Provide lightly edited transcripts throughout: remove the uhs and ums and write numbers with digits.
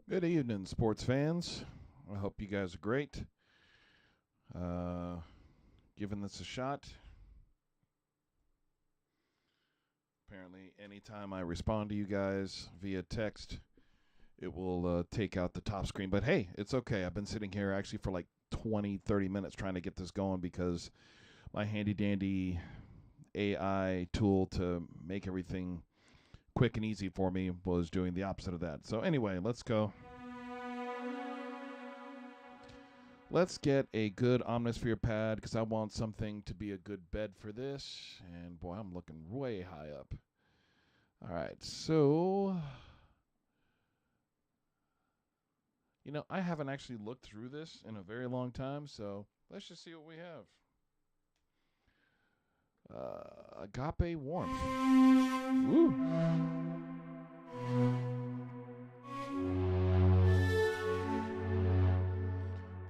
Good evening, sports fans. I hope you guys are great. Giving this a shot. Apparently, anytime I respond to you guys via text, it will take out the top screen. But hey, it's okay. I've been sitting here actually for like 20, 30 minutes trying to get this going because my handy dandy AI tool to make everything quick and easy for me was doing the opposite of that. So anyway, let's go. Let's get a good Omnisphere pad because I want something to be a good bed for this. And boy, I'm looking way high up. All right, so I haven't actually looked through this in a very long time, so let's just see what we have. Agape warmth. Woo.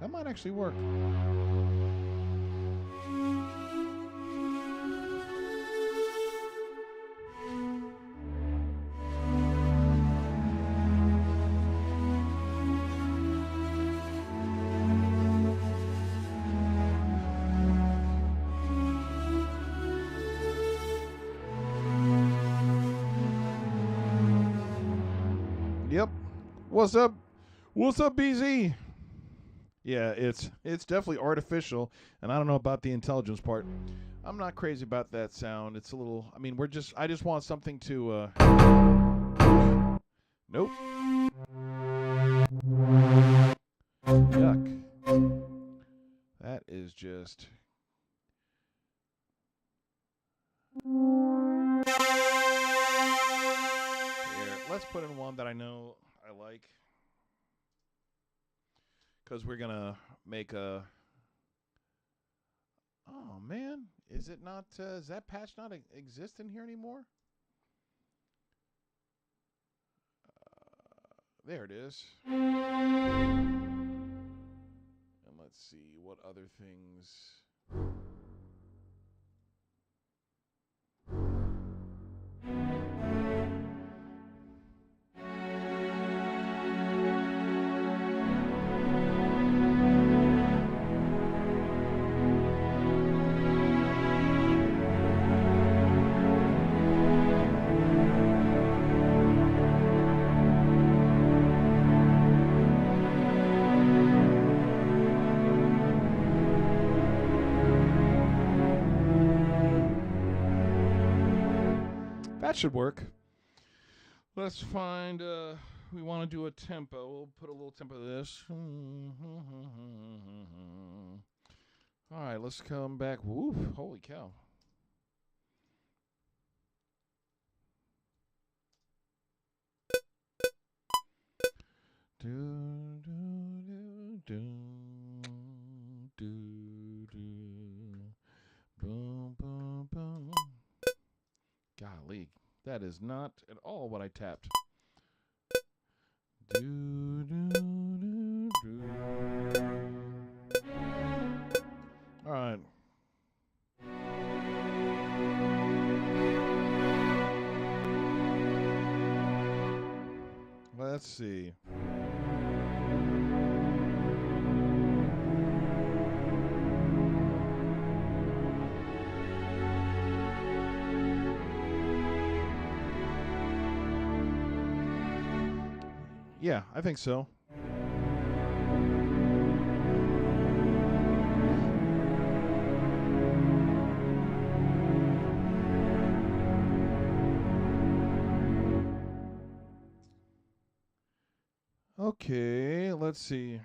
That might actually work. Yep. What's up? What's up, BZ? Yeah, it's definitely artificial, and I don't know about the intelligence part. I'm not crazy about that sound. It's a little. I mean, I just want something to. Nope. Yuck. That is just. Here, let's put in one that I know I like. Because we're going to make a... Oh, man. Is it not... does that patch not exist in here anymore? There it is. And let's see what other things... That should work. Let's find, we want to do a tempo. We'll put a little tempo to this. All right, let's come back. Woo, holy cow. Do, do, do, do, do. Boom, boom, boom. Golly, that is not at all what I tapped. Do, do, do, do. All right. Let's see. Yeah, I think so. Okay, let's see.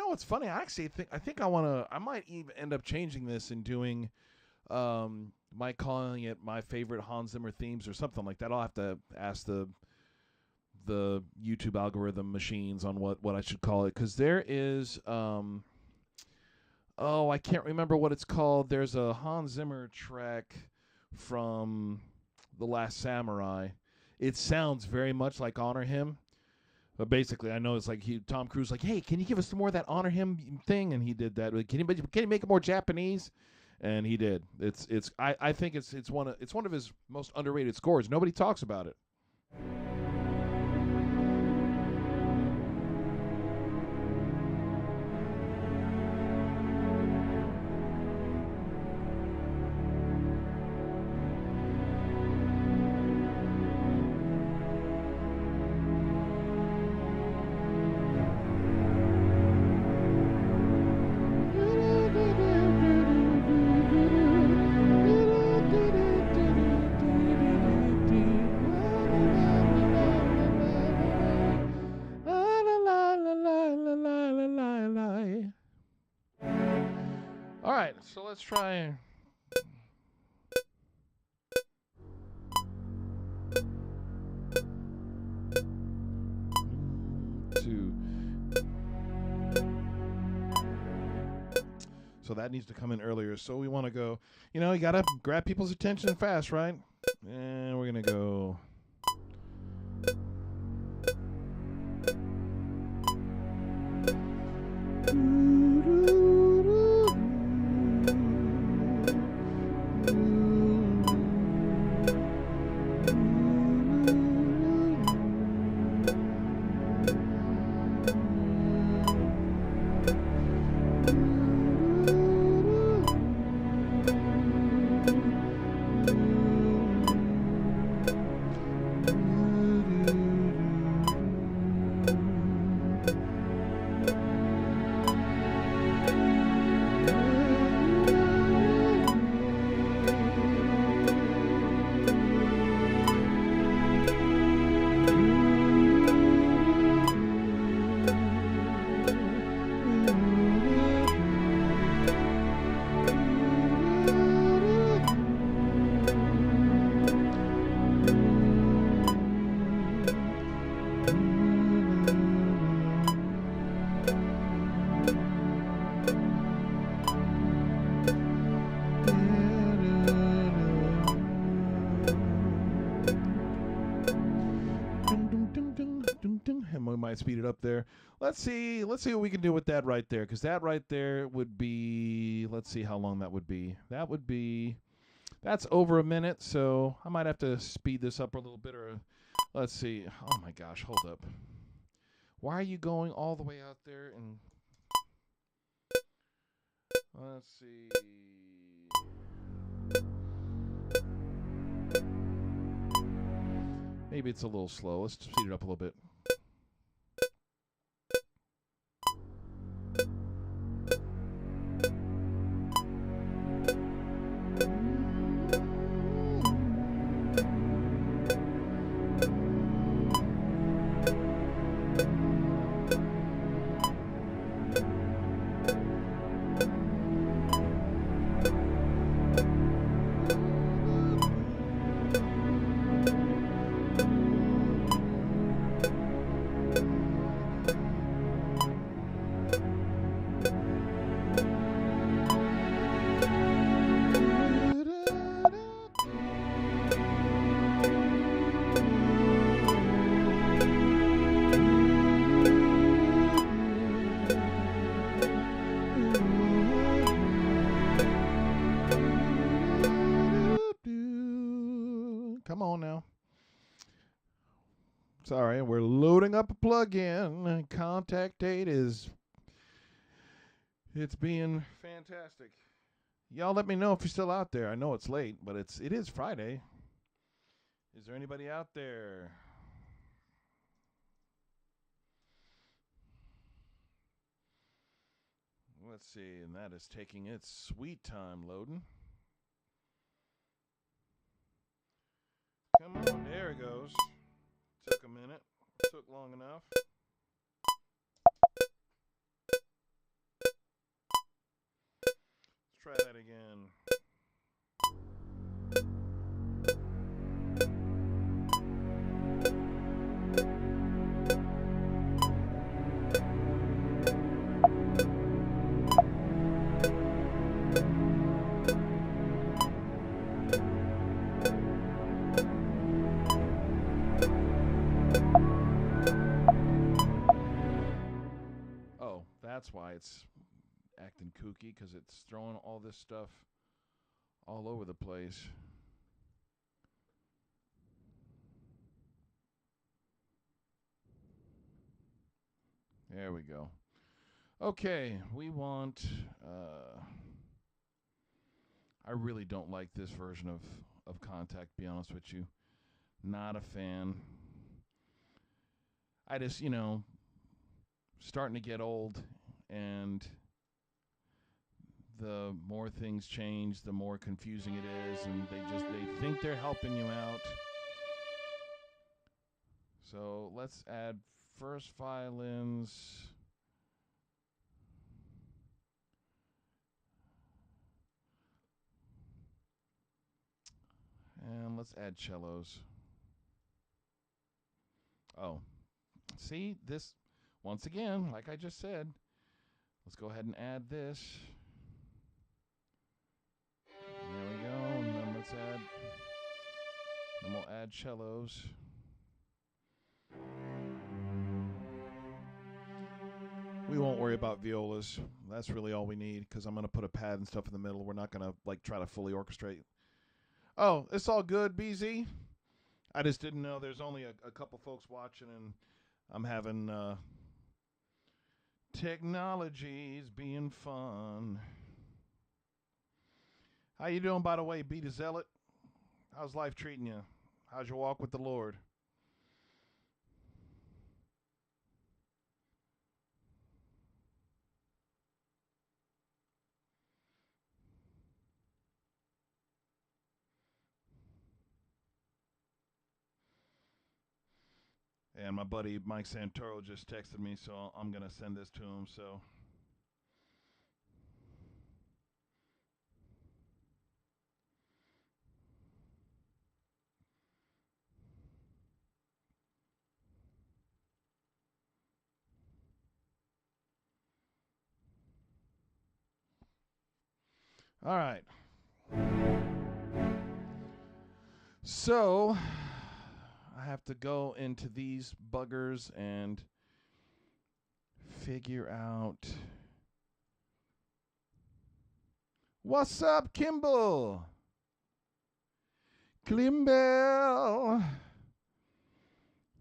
What's funny? I think I might even end up changing this and doing might calling it my favorite Hans Zimmer themes or something like that. I'll have to ask the YouTube algorithm machines on what I should call it, because there is I can't remember what it's called. There's a Hans Zimmer track from The Last Samurai. It sounds very much like Honor Him. But basically, I know it's like Tom Cruise like, hey, can you give us some more of that Honor Him thing? And he did that. Can you make it more Japanese? and he did. I think it's one of his most underrated scores. Nobody talks about it. So let's try. Two. So that needs to come in earlier. So we want to go, you got to grab people's attention fast, right? And we're going to go. And we might speed it up there. Let's see what we can do with that right there, because that right there would be, let's see how long that would be. That's over a minute, so I might have to speed this up a little bit, or let's see. Oh my gosh, hold up. Why are you going all the way out there? And let's see. Maybe it's a little slow. Let's speed it up a little bit. Come on now. Sorry, we're loading up a plug-in. Contact date is... It's being fantastic. Y'all let me know if you're still out there. I know it's late, but it is Friday. Is there anybody out there? Let's see, and that is taking its sweet time loading. Come on, there it goes. Took a minute. Took long enough. Let's try that again. That's why it's acting kooky, because it's throwing all this stuff all over the place. There we go. Okay, we want... I really don't like this version of Contact, to be honest with you. Not a fan. I just, you know, starting to get old, and the more things change, the more confusing it is, and they think they're helping you out. So let's add first violins. And let's add cellos. Oh, see, this, once again, like I just said, let's go ahead and add this. There we go, and then we'll add cellos. We won't worry about violas. That's really all we need, because I'm going to put a pad and stuff in the middle. We're not going to, like, try to fully orchestrate. Oh, it's all good, BZ. I just didn't know there's only a couple folks watching, and I'm having technologies being fun. How you doing, by the way, Be the Zealot? How's life treating you? How's your walk with the Lord? And my buddy Mike Santor just texted me, so I'm going to send this to him. So, all right. So I have to go into these buggers and figure out. What's up, Kimball? Klimbell.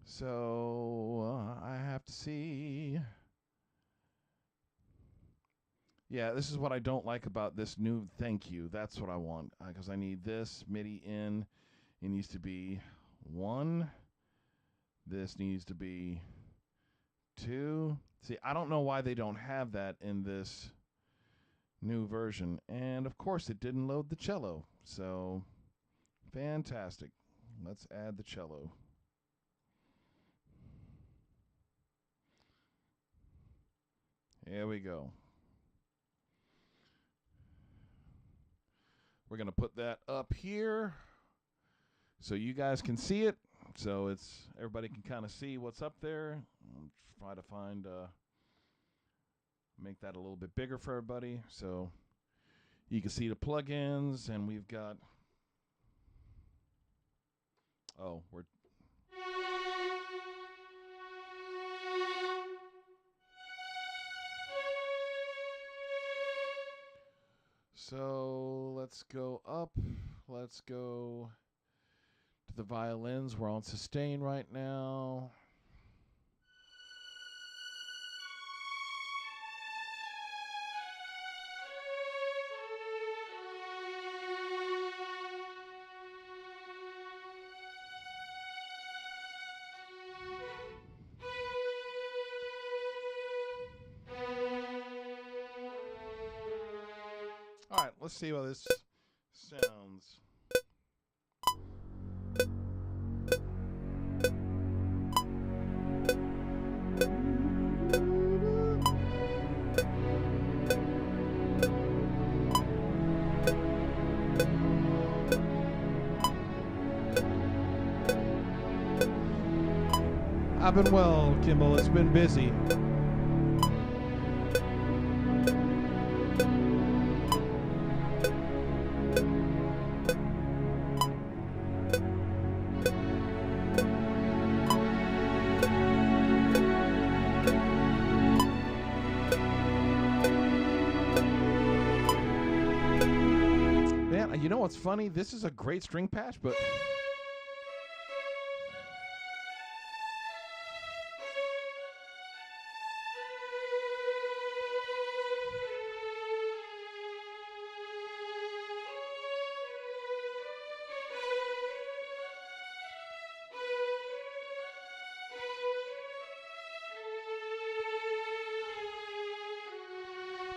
So I have to see. Yeah, this is what I don't like about this new thank you. That's what I want, because I need this MIDI in. It needs to be 1. This needs to be 2. See, I don't know why they don't have that in this new version. And, of course, it didn't load the cello. So, fantastic. Let's add the cello. Here we go. We're going to put that up here so you guys can see it. So it's everybody can kind of see what's up there. I'll try to find, make that a little bit bigger for everybody so you can see the plugins. And we've got, we're so let's go up. Let's go to the violins. We're on sustain right now. All right, let's see how this sounds. I've been well, Kimball. It's been busy. you know what's funny? This is a great string patch, but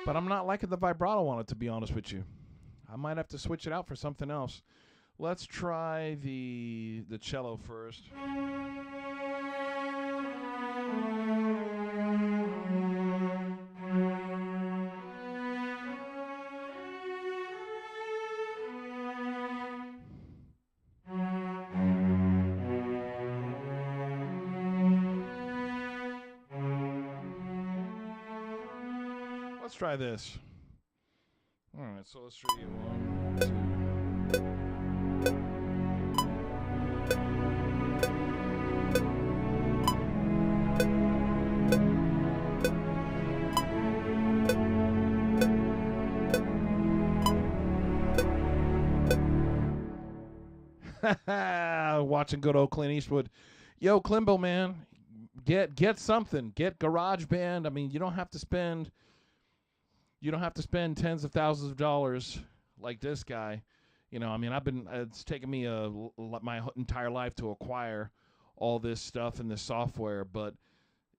I'm not liking the vibrato on it, to be honest with you. I might have to switch it out for something else. Let's try the cello first. Let's try this. All right, so let's show you 1, 2. Watching good old Clint Eastwood. Yo, Klimbo, man, get something. Get GarageBand. I mean, you don't have to spend tens of thousands of dollars like this guy. You know, I mean, it's taken me my entire life to acquire all this stuff and this software. But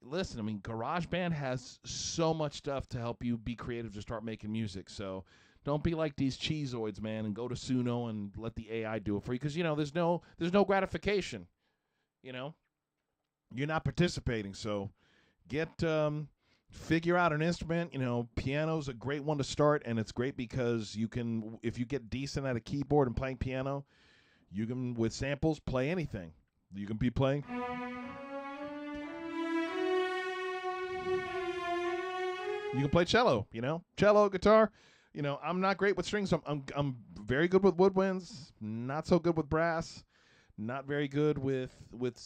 listen, I mean, GarageBand has so much stuff to help you be creative to start making music. So don't be like these cheeseoids, man, and go to Suno and let the AI do it for you. Because, you know, there's no gratification. You know, you're not participating. So figure out an instrument. You know, piano's a great one to start, and it's great because you can, if you get decent at a keyboard and playing piano, you can, with samples, play anything. You can be playing. You can play cello, you know, cello, guitar. You know, I'm not great with strings. I'm very good with woodwinds, not so good with brass, not very good with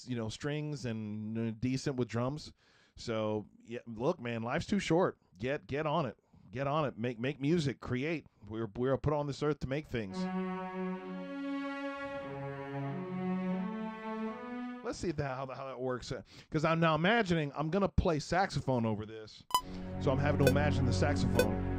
you know, strings, and decent with drums. So, yeah, look, man, life's too short. Get on it. Get on it. Make music. Create. We're put on this earth to make things. Let's see how that works. Because I'm now imagining I'm going to play saxophone over this. So I'm having to imagine the saxophone.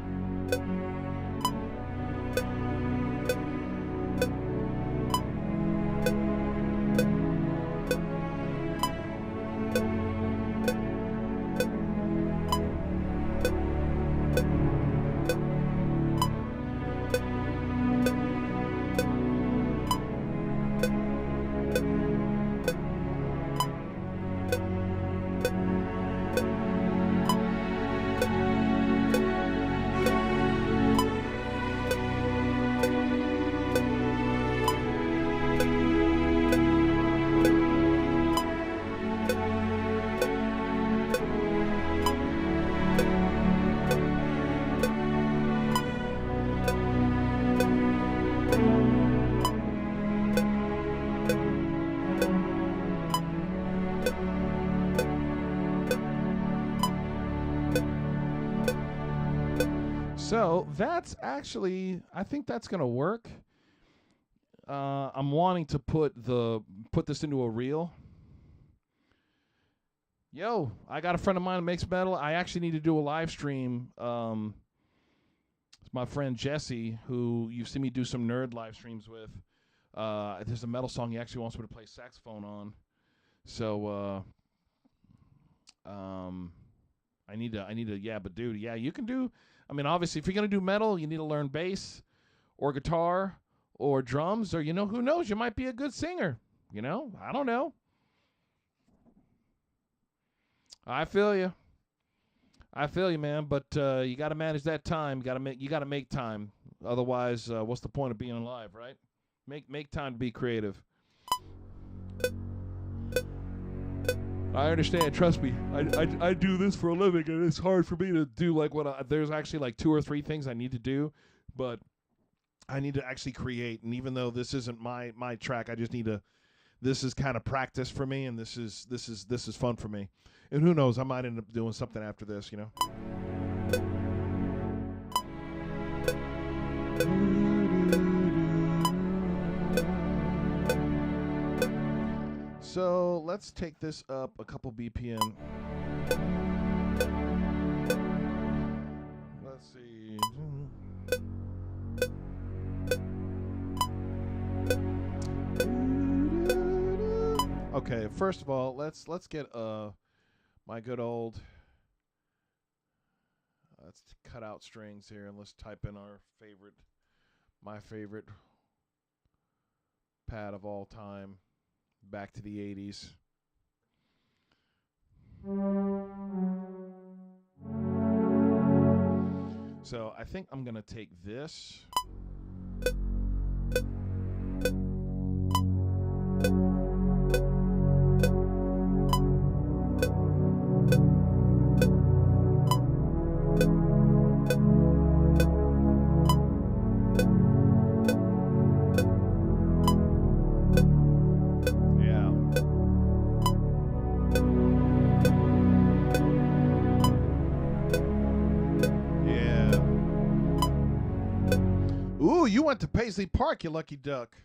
So that's actually, I think that's going to work. I'm wanting to put this into a reel. Yo, I got a friend of mine who makes metal. I actually need to do a live stream. It's my friend Jesse, who you've seen me do some nerd live streams with. There's a metal song he actually wants me to play saxophone on. So I need to, yeah, but dude, yeah, you can do, I mean, obviously, if you're going to do metal, you need to learn bass or guitar or drums, or, you know, who knows, you might be a good singer, you know, I don't know. I feel you, man, but you got to manage that time. You got to make time. Otherwise, what's the point of being alive, right? Make time to be creative. I understand. Trust me. I do this for a living, and it's hard for me to do like there's actually like 2 or 3 things I need to do, but I need to actually create. And even though this isn't my track, I just need to. This is kind of practice for me, and this is fun for me. And who knows? I might end up doing something after this, you know. So let's take this up a couple BPM. Let's see. Okay, first of all, let's get my good old let's cut out strings here and let's type in my favorite pad of all time, back to the 80s. So I think I'm going to take this. You went to Paisley Park, you lucky duck.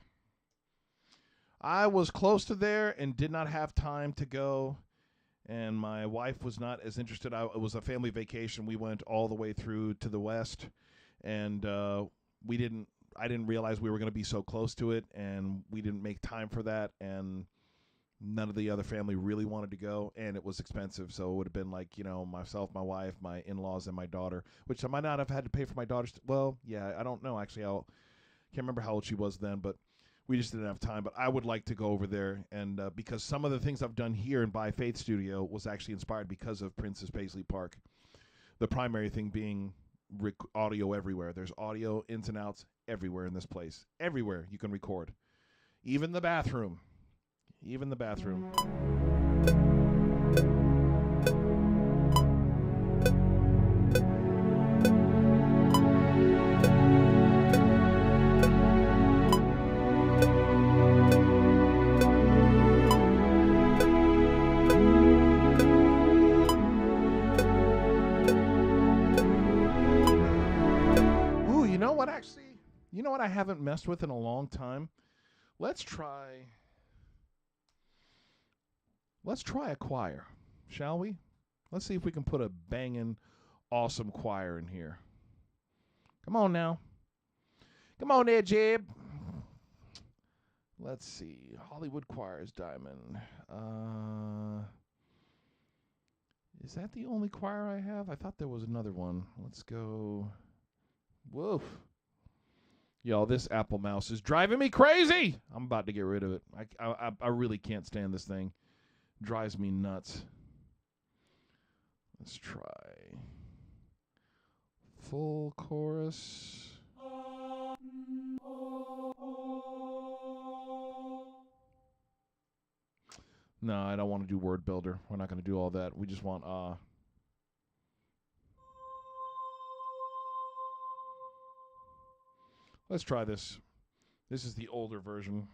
I was close to there and did not have time to go, and my wife was not as interested. It was a family vacation. We went all the way through to the west, and I didn't realize we were going to be so close to it, and we didn't make time for that, and none of the other family really wanted to go, and it was expensive, so it would have been like, myself, my wife, my in-laws, and my daughter, which I might not have had to pay for my daughter's. Well, yeah, I don't know, actually. I can't remember how old she was then, but we just didn't have time. But I would like to go over there, and because some of the things I've done here in By Faith Studio was actually inspired because of Prince's Paisley Park. The primary thing being audio everywhere. There's audio ins and outs everywhere in this place. Everywhere you can record. Even the bathroom. Even the bathroom. Ooh, you know what I haven't messed with in a long time? Let's try a choir, shall we? Let's see if we can put a banging, awesome choir in here. Come on now. Come on there, Jib. Let's see. Hollywood Choirs Diamond. Is that the only choir I have? I thought there was another one. Let's go. Woof. Y'all, this Apple mouse is driving me crazy. I'm about to get rid of it. I really can't stand this thing. Drives me nuts. Let's try full chorus. No, I don't want to do word builder. We're not going to do all that. We just want Let's try this. This is the older version.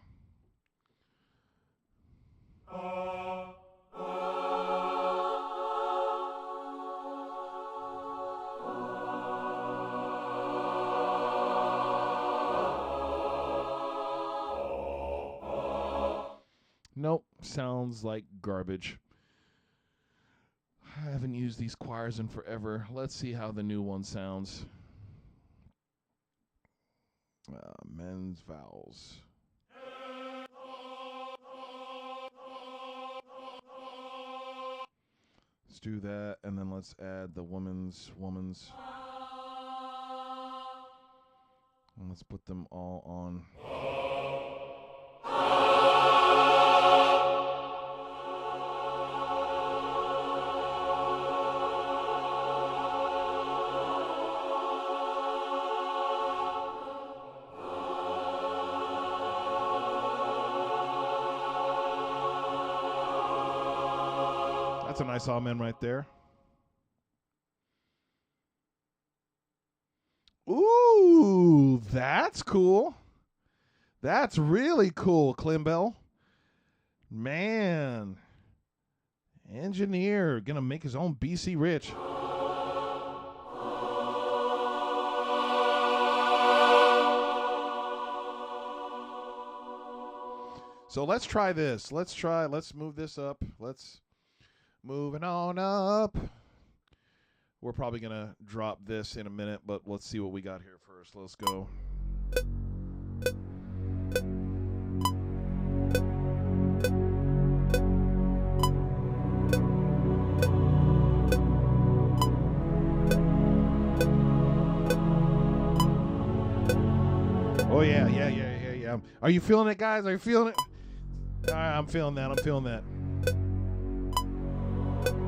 Nope, sounds like garbage. I haven't used these choirs in forever. Let's see how the new one sounds. Men's vowels. Let's do that, and then let's add the woman's. And let's put them all on. That's a nice amen right there. Ooh, that's cool. That's really cool, Klimbell. Man. Engineer, gonna make his own BC Rich. So let's try this. Let's move this up. Let's move it on up. We're probably going to drop this in a minute, but let's see what we got here first. Let's go. Oh, yeah. Are you feeling it, guys? Are you feeling it? All right, I'm feeling that.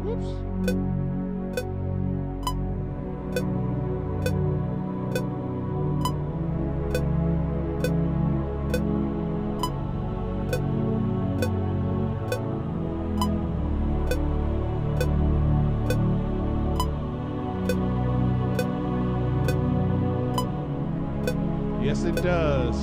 Whoops. Yes, it does.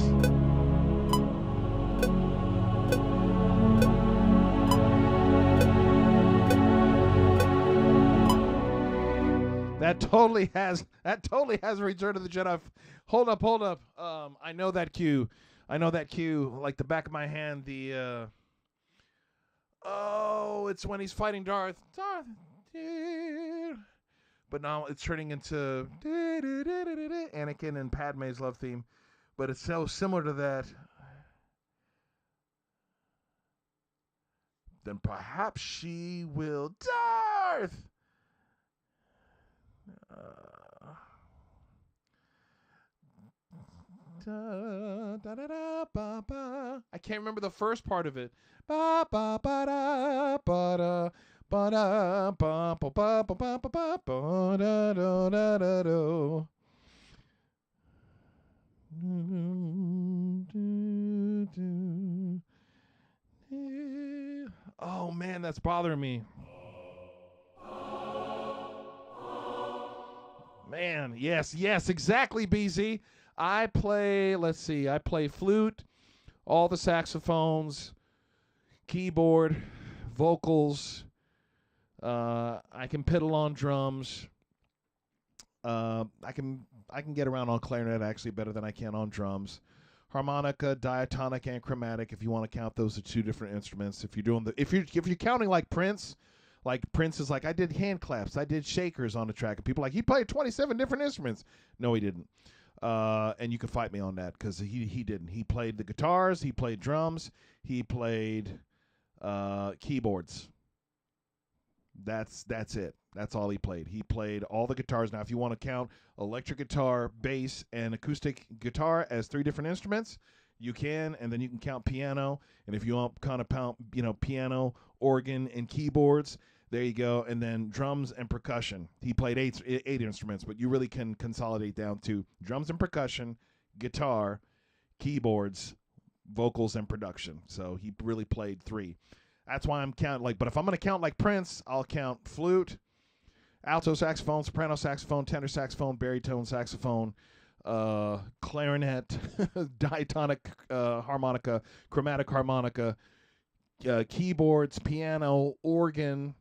That totally has Return of the Jedi. Hold up. I know that cue like the back of my hand. It's when he's fighting Darth. But now it's turning into Anakin and Padme's love theme. But it's so similar to that. Then perhaps she will, Darth. I can't remember the first part of it. Oh man, that's bothering me. Man, yes, exactly, BZ. I play flute, all the saxophones, keyboard, vocals. I can piddle on drums. I can get around on clarinet actually better than I can on drums. Harmonica, diatonic, and chromatic. If you want to count those are two different instruments. If you're counting like Prince is like, I did hand claps, I did shakers on the track, and people are like, he played 27 different instruments. No, he didn't. And you can fight me on that because he didn't. He played the guitars, he played drums, he played keyboards. That's it. That's all he played. He played all the guitars. Now, if you want to count electric guitar, bass, and acoustic guitar as three different instruments, you can, and then you can count piano. And if you want kind of count, piano, organ, and keyboards, there you go. And then drums and percussion. He played eight instruments, but you really can consolidate down to drums and percussion, guitar, keyboards, vocals, and production. So he really played three. That's why I'm counting but if I'm going to count like Prince, I'll count flute, alto saxophone, soprano saxophone, tenor saxophone, baritone saxophone, clarinet, diatonic harmonica, chromatic harmonica, keyboards, piano, organ,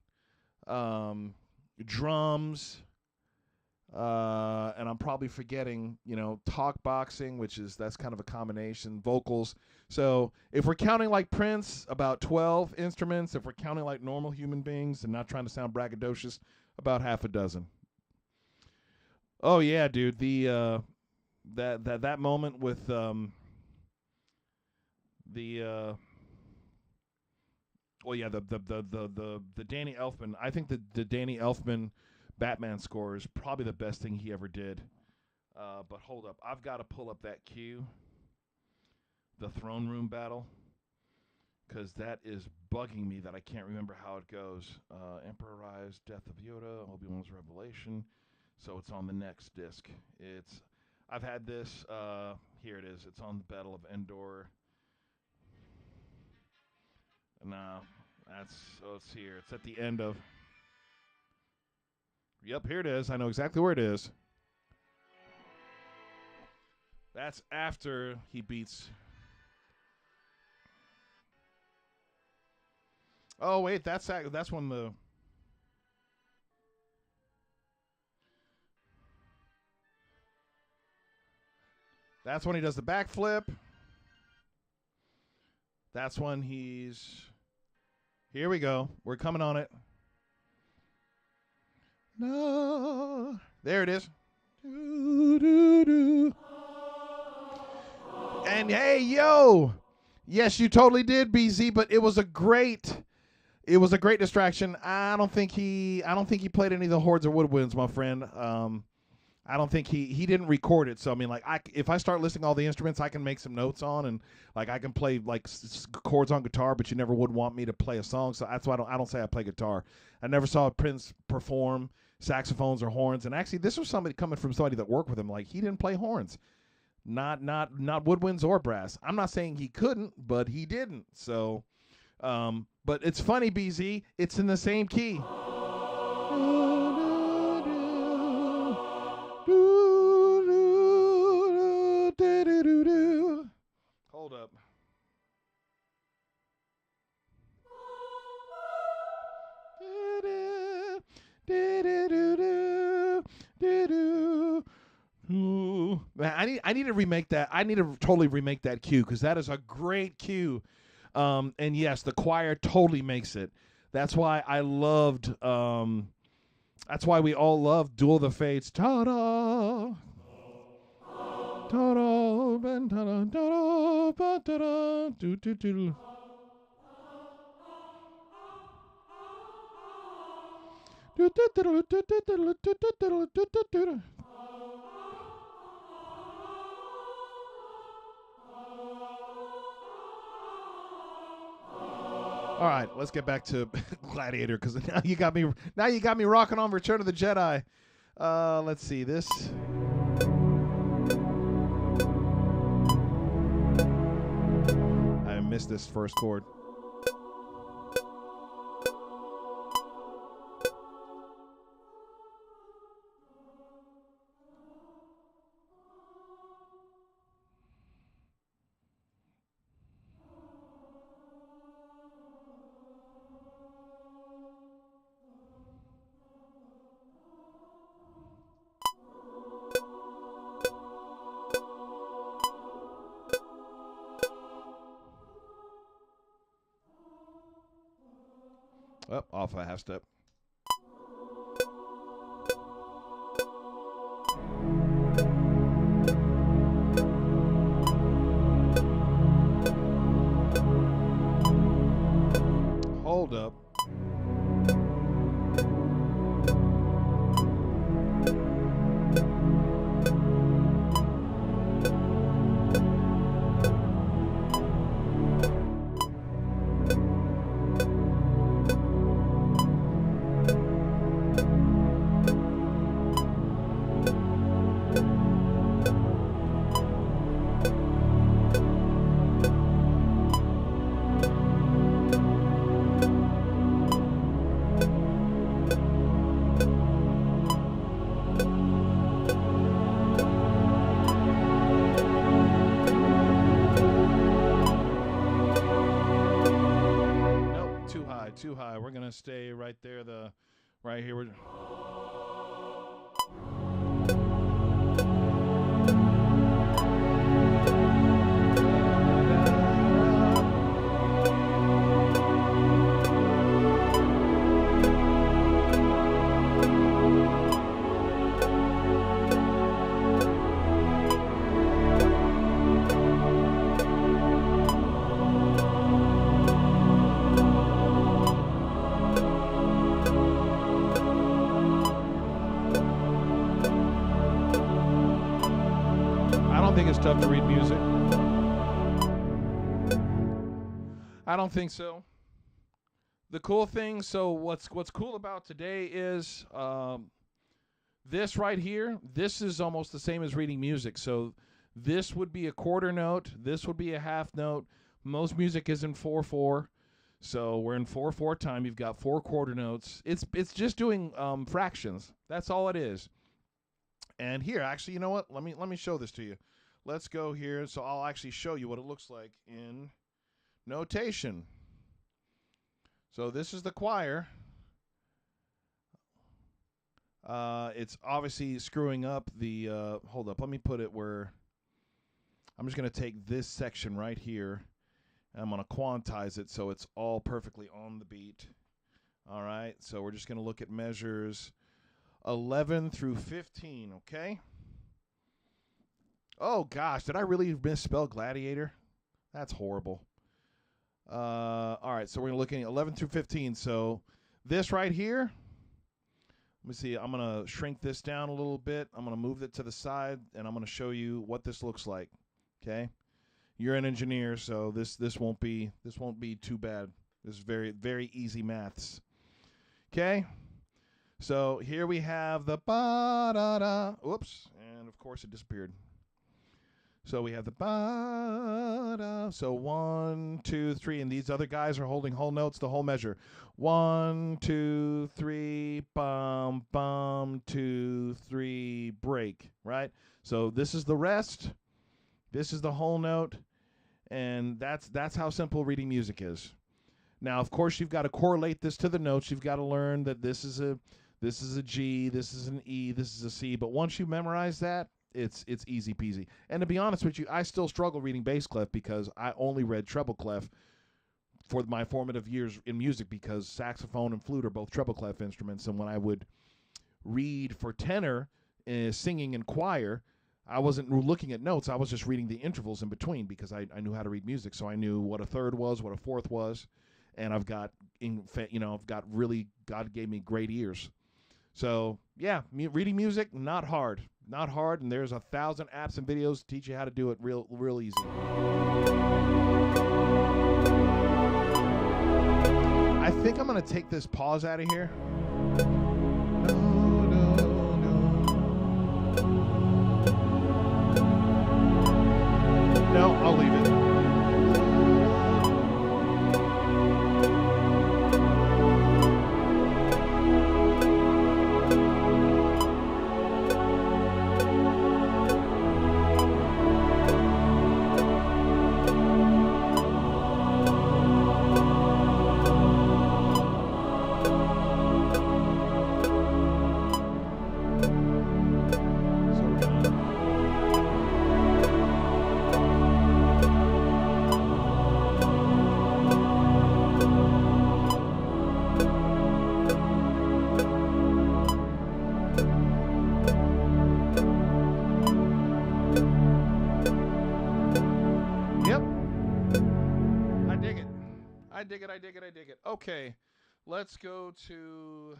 drums, and I'm probably forgetting, talk boxing, that's kind of a combination, vocals. So if we're counting like Prince, about 12 instruments. If we're counting like normal human beings and not trying to sound braggadocious, about half a dozen. Oh yeah, dude. The that moment with the Danny Elfman. I think the Danny Elfman Batman score is probably the best thing he ever did. But hold up, I've got to pull up that cue, the throne room battle, because that is bugging me that I can't remember how it goes. Emperor Rise, Death of Yoda, Obi-Wan's Revelation. So it's on the next disc. I've had this. Here it is. It's on the Battle of Endor. No, it's here. It's at the end of. Yep, here it is. I know exactly where it is. That's after he beats. Oh wait, that's when the. That's when he does the backflip. That's when he's... Here we go. We're coming on it. No. There it is. Do, do, do. And hey, yo. Yes, you totally did, BZ, but it was a great distraction. I don't think he played any of the hordes or woodwinds, my friend. I don't think he didn't record it. So I mean, like, if I start listing all the instruments, I can make some notes on, and like I can play like chords on guitar, but you never would want me to play a song. So that's why I don't say I play guitar. I never saw Prince perform saxophones or horns. And actually, this was somebody coming from somebody that worked with him. Like, he didn't play horns, not woodwinds or brass. I'm not saying he couldn't, but he didn't. So, but it's funny, BZ. It's in the same key. Hold up. Man, I need to remake that. I need to totally remake that cue, because that is a great cue. And yes, the choir totally makes it. That's why I loved. That's why we all love Duel of the Fates. Ta-da! Ta-da! Ta-da! Ta-da! Ta-da! Do-do-do. All right, let's get back to Gladiator, because now you got me rocking on Return of the Jedi. Let's see this. I missed this first chord. Oh, off a half step. Hold up. Too high. We're gonna stay right there. Right here. Tough to read music. I don't think so. The cool thing, so what's cool about today is this right here, this is almost the same as reading music. So this would be a quarter note, this would be a half note. Most music is in 4/4. So we're in 4/4 time. You've got 4 quarter notes. It's just doing fractions. That's all it is. And here, actually, you know what? Let me show this to you. Let's go here, so I'll actually show you what it looks like in notation. So this is the choir. It's obviously screwing up the, hold up, let me put it where, I'm just going to take this section right here, I'm going to quantize it so it's all perfectly on the beat. All right, so we're just going to look at measures 11 through 15, okay? Oh, gosh, did I really misspell gladiator? That's horrible. All right, so we're looking at 11 through 15. So this right here, let me see. I'm going to shrink this down a little bit. I'm going to move it to the side, and I'm going to show you what this looks like, okay? You're an engineer, so this won't be too bad. This is very, very easy maths. Okay, so here we have the ba-da-da. Oops, and of course it disappeared. So we have the ba-da. So 1, 2, 3, and these other guys are holding whole notes, the whole measure. 1, 2, 3, bum, bum, 2, 3, break, right? So this is the rest. This is the whole note, and that's how simple reading music is. Now, of course, you've got to correlate this to the notes. You've got to learn that this is a G, this is an E, this is a C. But once you memorize that, it's easy peasy. And to be honest with you, I still struggle reading bass clef because I only read treble clef for my formative years in music, because saxophone and flute are both treble clef instruments. And when I would read for tenor, singing in choir, I wasn't looking at notes. I was just reading the intervals in between because I knew how to read music. So I knew what a third was, what a fourth was. And I've got really, God gave me great ears. So yeah, reading music, not hard, and there's 1,000 apps and videos to teach you how to do it real easy. I think I'm gonna take this pause out of here. No, I'll leave it. I dig it. Okay, let's go to...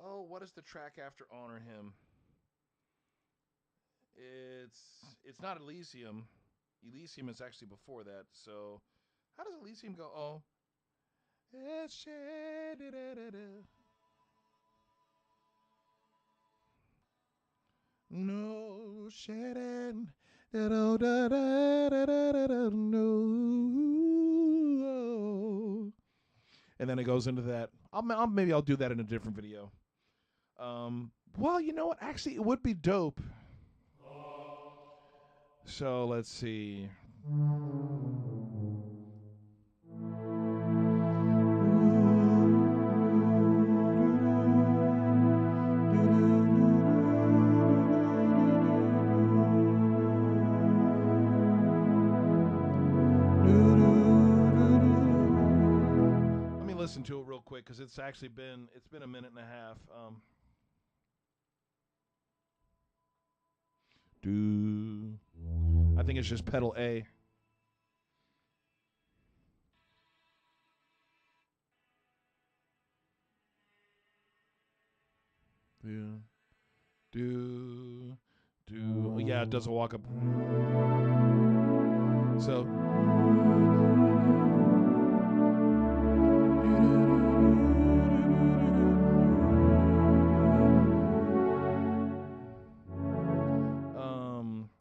Oh, what is the track after Honor Him? It's not Elysium. Elysium is actually before that. So, how does Elysium go? Oh. No shedding. No. And then it goes into that. Maybe I'll do that in a different video. Well, you know what? Actually, it would be dope. So let's see. Listen to it real quick because it's been a minute and a half. I think it's just pedal A. Yeah, it does a walk up. So.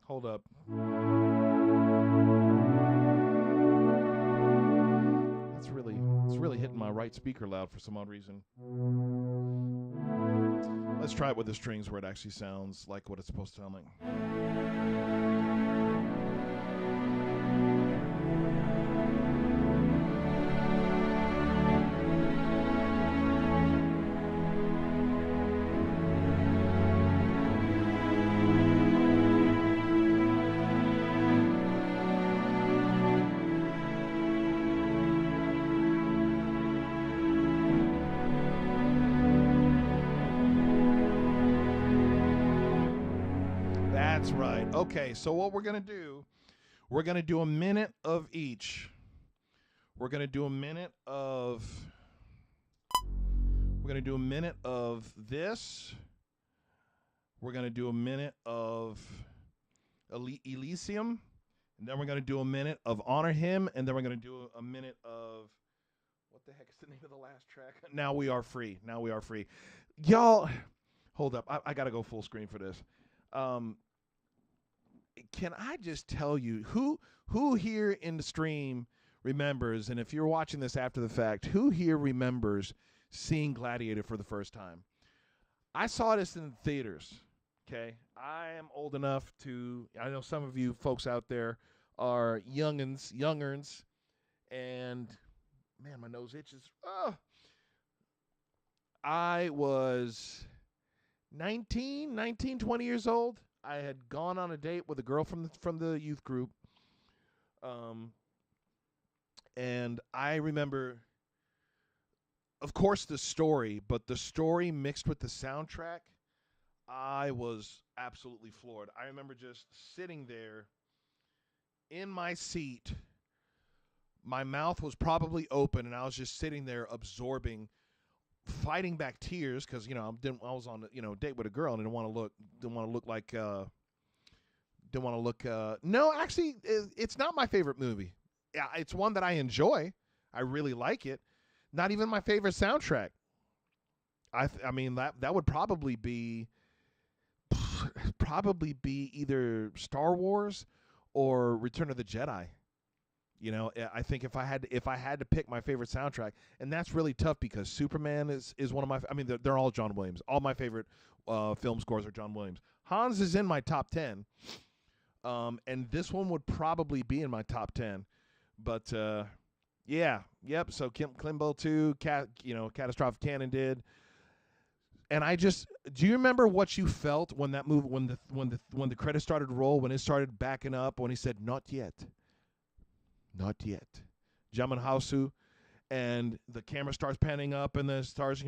Hold up. It's really hitting my right speaker loud for some odd reason. Let's try it with the strings where it actually sounds like what it's supposed to sound like. That's right. Okay, so what we're going to do a minute of each. We're going to do a minute of this. We're going to do a minute of Elysium. And then we're going to do a minute of Honor Him. And then we're going to do a minute of, what the heck is the name of the last track? Now We Are Free. Now We Are Free. Y'all, hold up. I got to go full screen for this. Can I just tell you, who here in the stream remembers, and if you're watching this after the fact, who here remembers seeing Gladiator for the first time? I saw this in theaters, okay? I am old enough to, I know some of you folks out there are youngerns, and, man, my nose itches. Oh. I was 20 years old. I had gone on a date with a girl from the youth group, and I remember, of course, the story, but the story mixed with the soundtrack, I was absolutely floored. I remember just sitting there in my seat. My mouth was probably open, and I was just sitting there absorbing, fighting back tears because I was on a date with a girl and didn't want to look. No, actually, it's not my favorite movie. Yeah, it's one that I enjoy. I really like it. Not even my favorite soundtrack. I mean that would probably be either Star Wars or Return of the Jedi. I think if I had to pick my favorite soundtrack, and that's really tough because Superman is one of my. I mean, they're all John Williams. All my favorite film scores are John Williams. Hans is in my top 10, and this one would probably be in my top 10. But yeah, yep. So Kimbo 2, Catastrophic Cannon did. And do you remember what you felt when that movie, when the credits started to roll, when it started backing up, when he said "Not yet"? Not yet. Jamin Housu, and the camera starts panning up, and the stars, I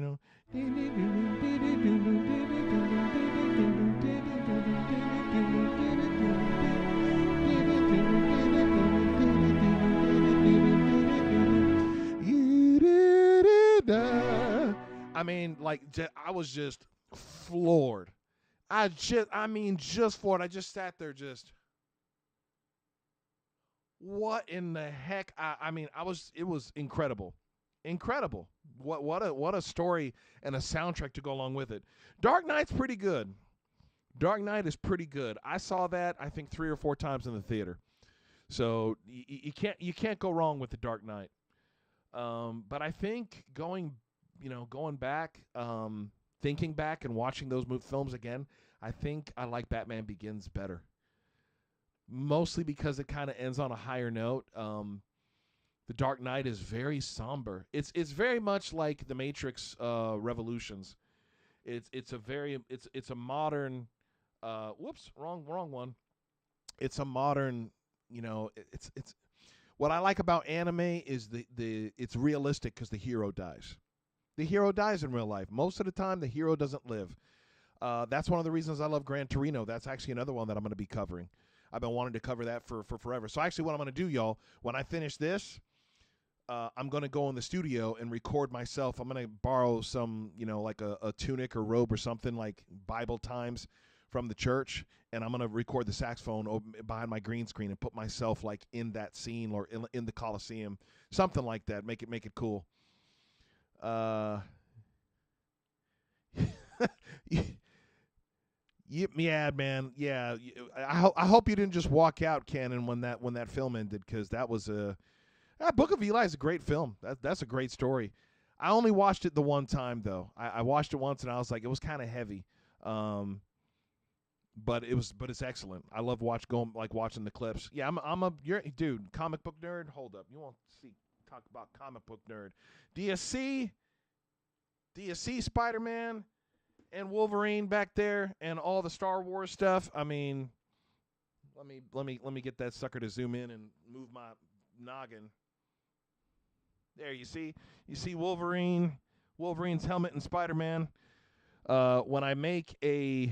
mean, I was just floored. Just floored. I just sat there just... What in the heck? It was incredible. Incredible. What a story and a soundtrack to go along with it. Dark Knight's pretty good. Dark Knight is pretty good. I saw that, I think, 3 or 4 times in the theater. So you can't go wrong with the Dark Knight. But I think going back, thinking back and watching those films again, I think I like Batman Begins better. Mostly because it kind of ends on a higher note. The Dark Knight is very somber. It's very much like the Matrix Revolutions. It's a modern. Whoops, wrong one. It's a modern. It's what I like about anime is it's realistic because the hero dies. The hero dies in real life. Most of the time, the hero doesn't live. That's one of the reasons I love Gran Torino. That's actually another one that I'm going to be covering. I've been wanting to cover that for forever. So actually what I'm going to do, y'all, when I finish this, I'm going to go in the studio and record myself. I'm going to borrow some, like a tunic or robe or something like Bible times from the church, and I'm going to record the saxophone behind my green screen and put myself like in that scene or in the Coliseum, something like that. Make it cool. Yeah, man. Yeah, I hope you didn't just walk out, Cannon, when that film ended, because that was Book of Eli is a great film. That's a great story. I only watched it the one time though. I watched it once and I was like, it was kind of heavy, but it's excellent. I love watching the clips. Yeah, you're dude, comic book nerd. Hold up, you won't talk about comic book nerd. Do you see Spider-Man and Wolverine back there and all the Star Wars stuff? I mean, let me get that sucker to zoom in and move my noggin. There, you see Wolverine's helmet and Spider-Man. When I redo,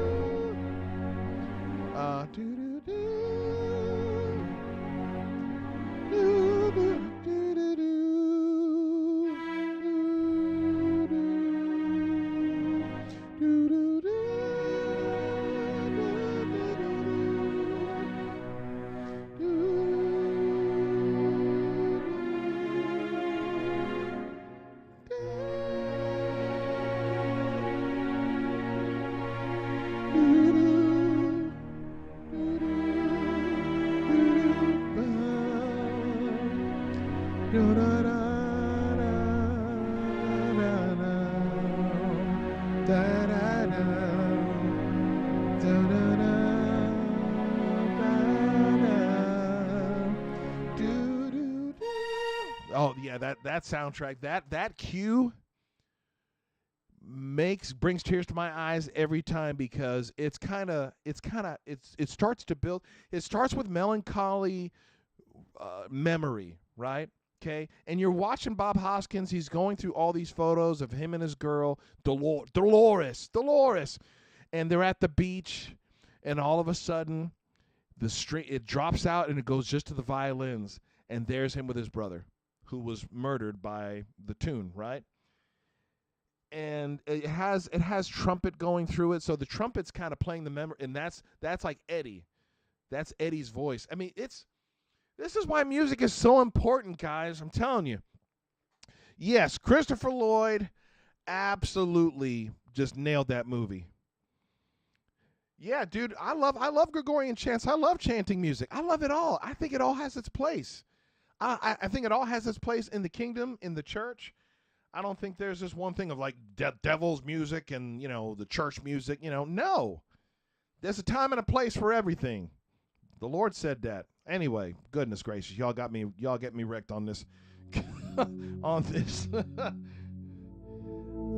Oh yeah, that soundtrack, that cue brings tears to my eyes every time, because it starts to build. It starts with melancholy memory, right? Okay, and you're watching Bob Hoskins. He's going through all these photos of him and his girl, Dolores, and they're at the beach, and all of a sudden, the string, it drops out and it goes just to the violins, and there's him with his brother, who was murdered by the tune, right? And it has trumpet going through it, so the trumpet's kind of playing the memory, and that's like Eddie. That's Eddie's voice. I mean, this is why music is so important, guys. I'm telling you. Yes, Christopher Lloyd absolutely just nailed that movie. Yeah, dude, I love Gregorian chants. I love chanting music. I love it all. I think it all has its place. I think it all has its place in the kingdom, in the church. I don't think there's this one thing of like devil's music and, the church music, No. There's a time and a place for everything. The Lord said that. Anyway, goodness gracious, y'all get me wrecked on this. On this.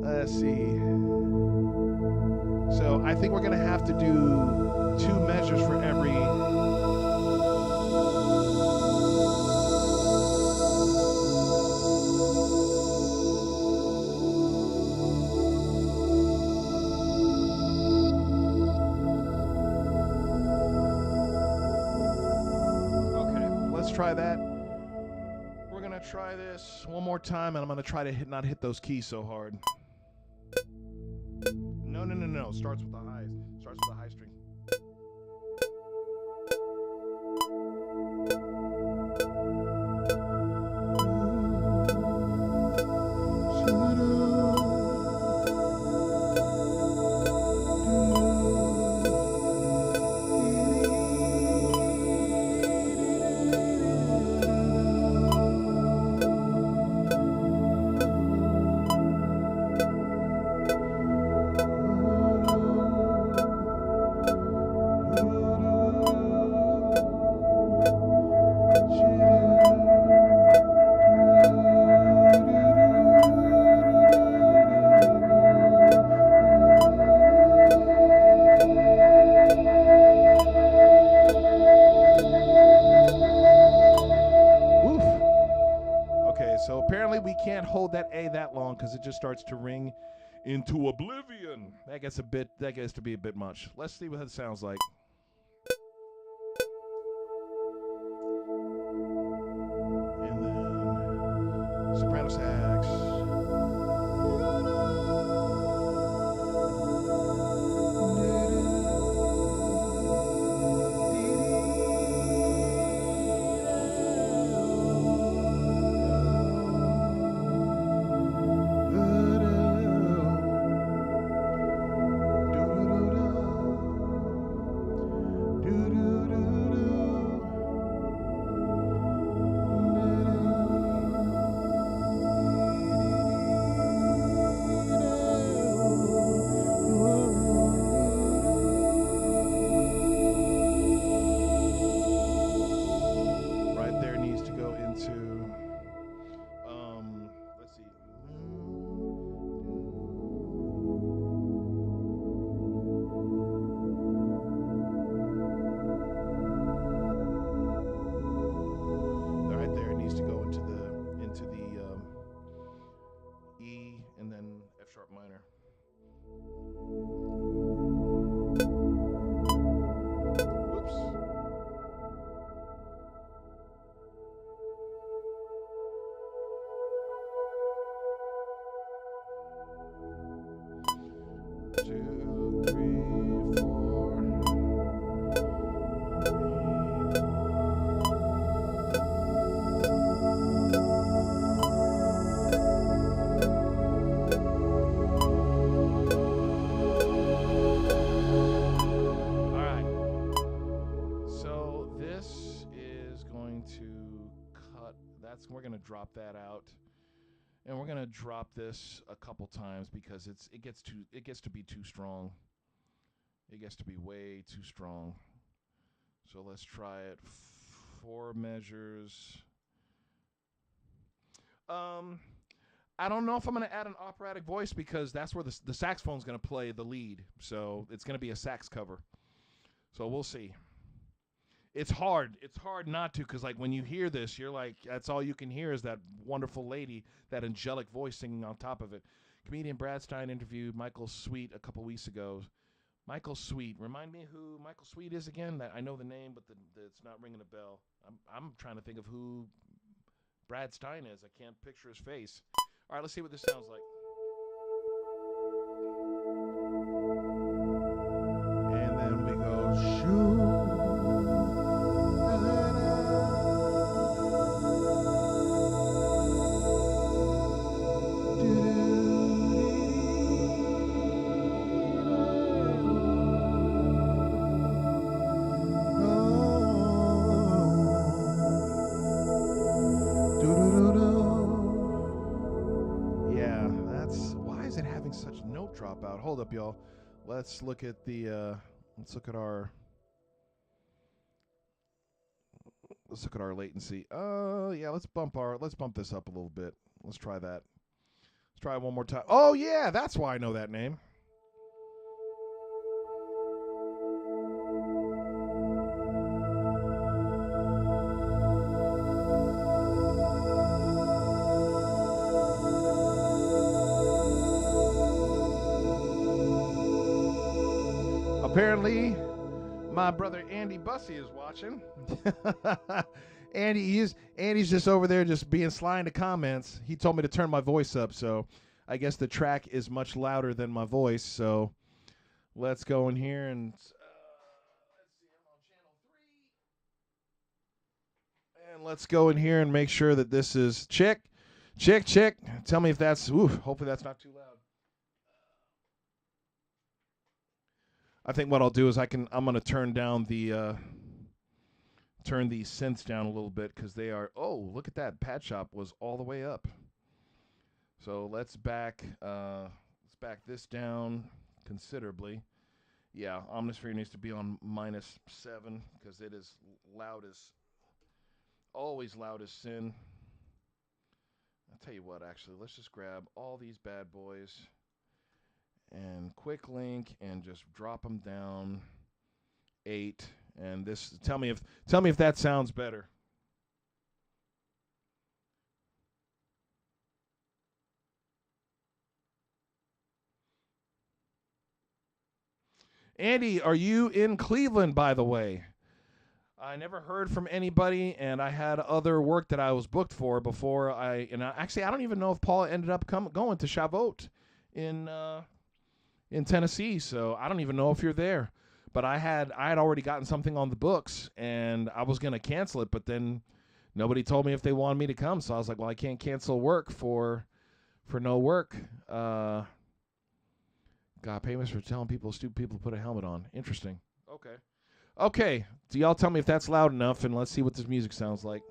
Let's see. So I think we're going to have to do 2 measures for every. Try that. We're gonna try this one more time, and I'm gonna try to not hit those keys so hard. No. Starts with the highs. Starts with the high string. Hold that A that long, because it just starts to ring into oblivion. That gets to be a bit much. Let's see what it sounds like. And then soprano sax. we're going to drop that out. And we're going to drop this a couple times because it gets to be too strong. It gets to be way too strong. So let's try it. 4 measures. I don't know if I'm going to add an operatic voice because that's where the saxophone's going to play the lead. So it's going to be a sax cover. So we'll see. It's hard. It's hard not to because, like, when you hear this, you're like, that's all you can hear is that wonderful lady, that angelic voice singing on top of it. Comedian Brad Stein interviewed Michael Sweet a couple weeks ago. Michael Sweet. Remind me who Michael Sweet is again? That I know the name, but it's not ringing a bell. I'm trying to think of who Brad Stein is. I can't picture his face. All right, let's see what this sounds like. And then we go, shoo. Out. Hold up, y'all. Let's look at our latency. Yeah, let's bump this up a little bit. Let's try that. Let's try it one more time. Oh yeah, that's why I know that name. Apparently, my brother Andy Bussey is watching. Andy's just over there just being sly in the comments. He told me to turn my voice up, so I guess the track is much louder than my voice. So let's go in here and let's see, I'm on channel 3. And let's go in here and make sure that this is check. Tell me if that's, hopefully that's not too loud. I think what I'll do is I'm going to turn down turn these synths down a little bit because they are, look at that. Pad Shop was all the way up. So let's back this down considerably. Yeah, Omnisphere needs to be on -7 because it is always loud as sin. I'll tell you what, actually, let's just grab all these bad boys and quick link and just drop them down 8. And this, tell me if that sounds better. Andy, are you in Cleveland, by the way? I never heard from anybody, and I had other work that I was booked for before actually, I don't even know if Paul ended up going to Chavot in Tennessee, so I don't even know if you're there. But I had already gotten something on the books, and I was going to cancel it, but then nobody told me if they wanted me to come, so I was like, well, I can't cancel work for no work. God, payments for telling stupid people to put a helmet on. Interesting. Okay, so y'all tell me if that's loud enough, and let's see what this music sounds like.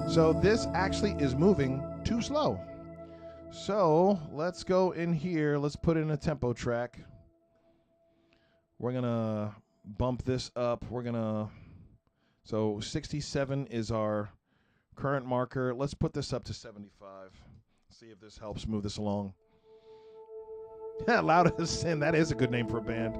So this actually is moving too slow. So let's go in here. Let's put in a tempo track. We're going to bump this up. So 67 is our current marker. Let's put this up to 75. See if this helps move this along. Loud as Sin. That is a good name for a band.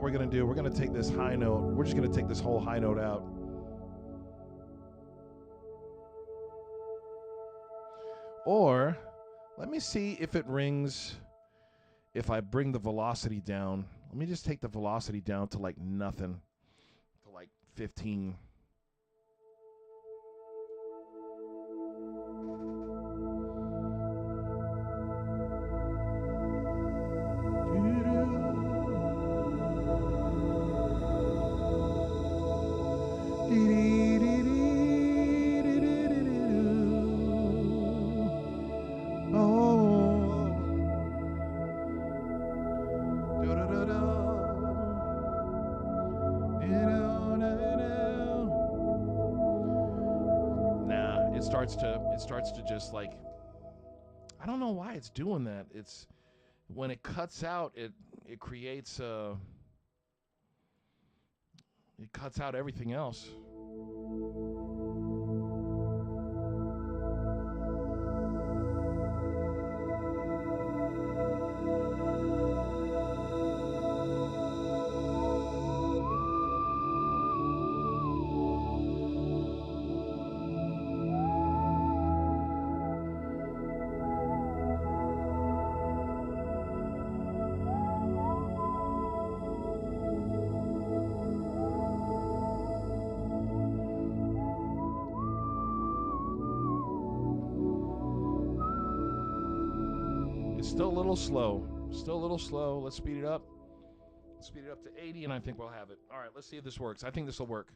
we're going to do. We're going to take this high note. We're just going to take this whole high note out. Or let me see if it rings if I bring the velocity down. Let me just take the velocity down to like nothing, to like 15. It starts to just like, I don't know why it's doing that. It's when it cuts out, it creates it cuts out everything else. Still a little slow. Still a little slow. Let's speed it up. Speed it up to 80, and I think we'll have it. All right, let's see if this works. I think this will work.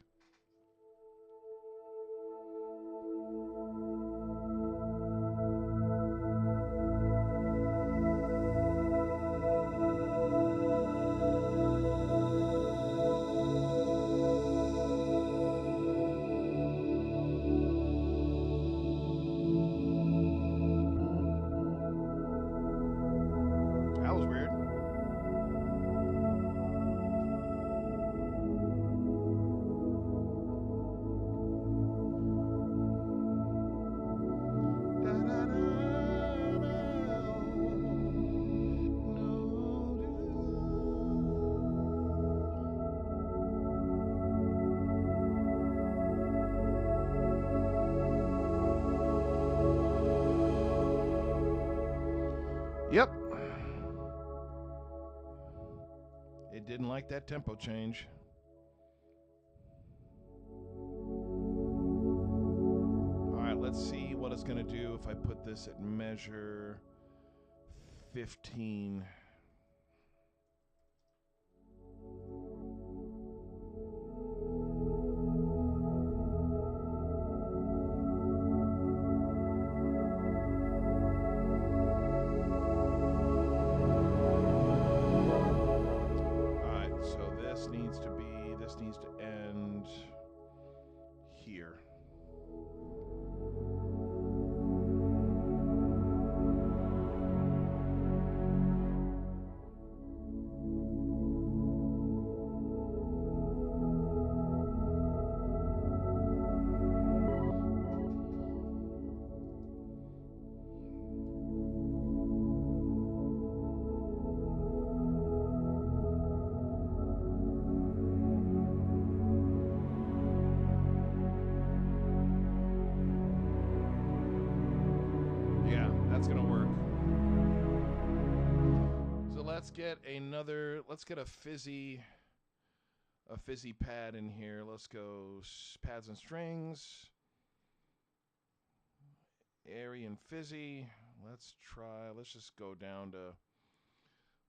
Yep. It didn't like that tempo change. All right, let's see what it's going to do if I put this at measure 15. Needs to end here. Let's get a fizzy pad in here. Let's go pads and strings. Airy and fizzy. Let's just go down to,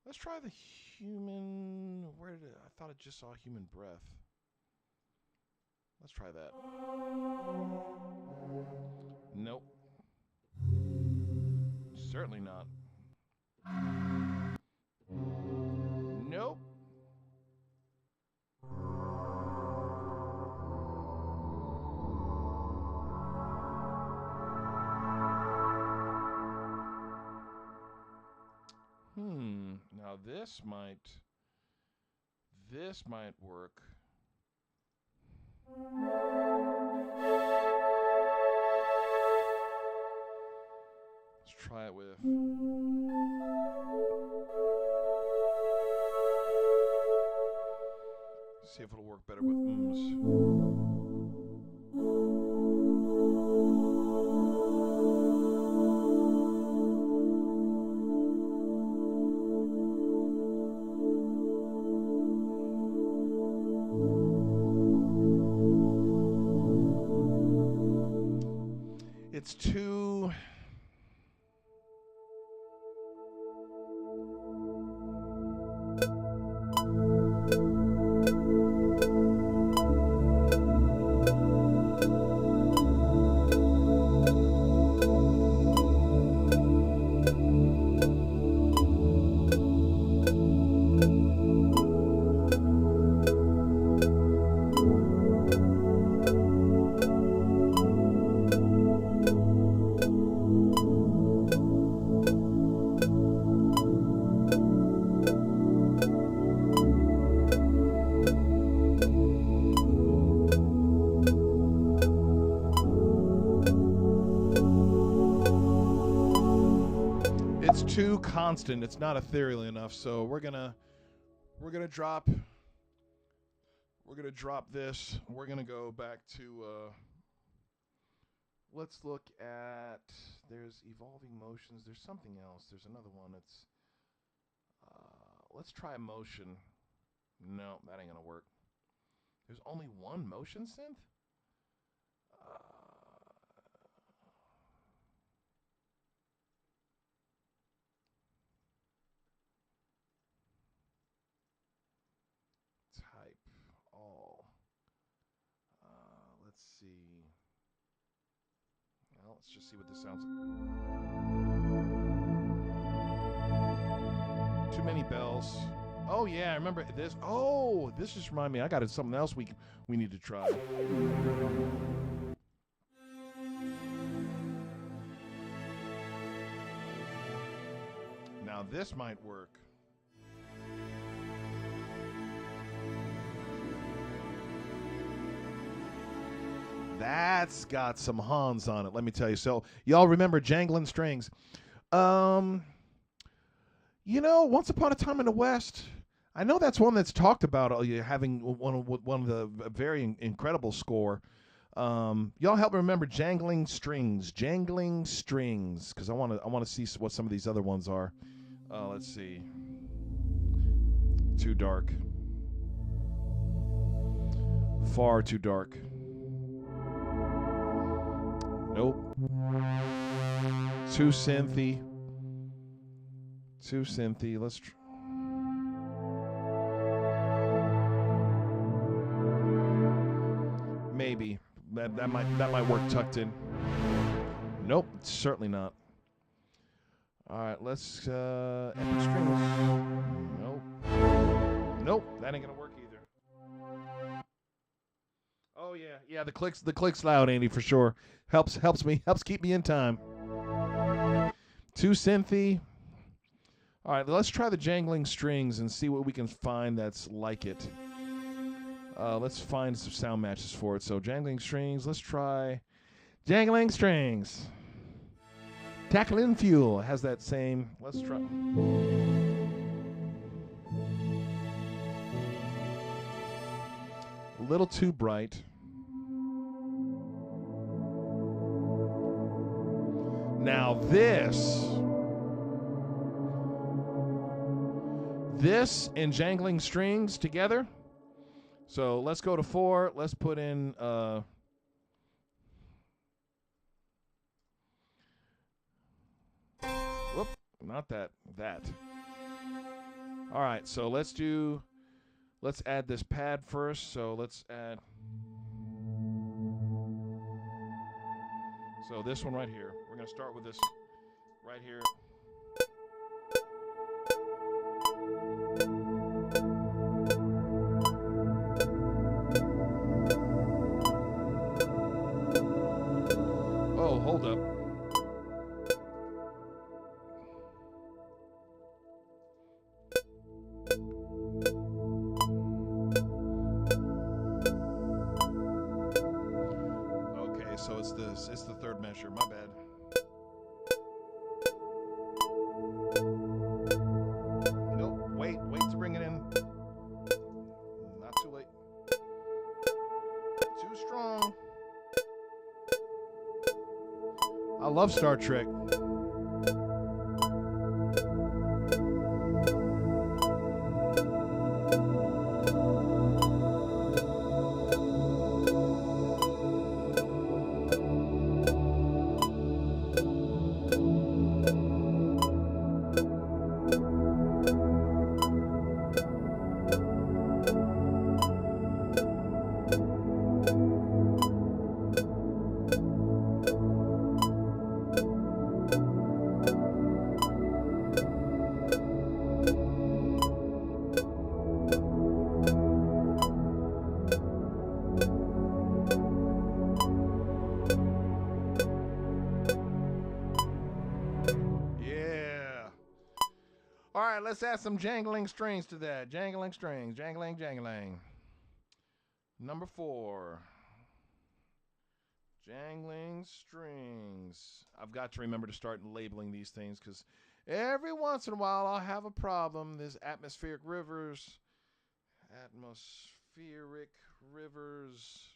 let's try the human, I thought I just saw human breath. Let's try that. Nope. Certainly not. Nope. Now this might work. Let's try it with. see if it'll work better with ums. It's too... too constant. It's not ethereal enough, so we're gonna drop this. We're gonna go back to let's look at, there's evolving motions, there's something else, there's another one that's let's try motion. No, that ain't gonna work. There's only one motion synth? Let's see. Well, let's just see what this sounds like. Too many bells. Oh yeah, I remember this. Oh, this just reminded me. I got something else we need to try. Now this might work. That's got some Hans on it, let me tell you. So, y'all remember Jangling Strings. You know, Once Upon a Time in the West, I know that's one that's talked about, having one of the very incredible score. Y'all help me remember Jangling Strings, because I want to see what some of these other ones are. Let's see. Too dark. Far too dark. Nope. Too synthy. Let's maybe that might work tucked in. Nope, certainly not. All right, let's epic strings. Nope, that ain't gonna work either. Oh yeah, the clicks loud, Andy, for sure. Helps keep me in time. Too synthy. All right, let's try the Jangling Strings and see what we can find that's like it. Let's find some sound matches for it. So Jangling Strings, let's try Jangling Strings. Tackling Fuel has that same. Let's try. A little too bright. Now this and Jangling Strings together. So let's go to 4. Let's put in whoop, not that. All right, so let's add this pad first. So let's add, so this one right here. We're going to start with this right here. Oh, hold up. Okay, so it's the third measure. My bad. Nope. Wait to bring it in. Not too late. Too strong. I love Star Trek. All right, let's add some jangling strings to that. Jangling strings, jangling, jangling. Number 4. Jangling strings. I've got to remember to start labeling these things because every once in a while I'll have a problem. There's atmospheric rivers. Atmospheric rivers.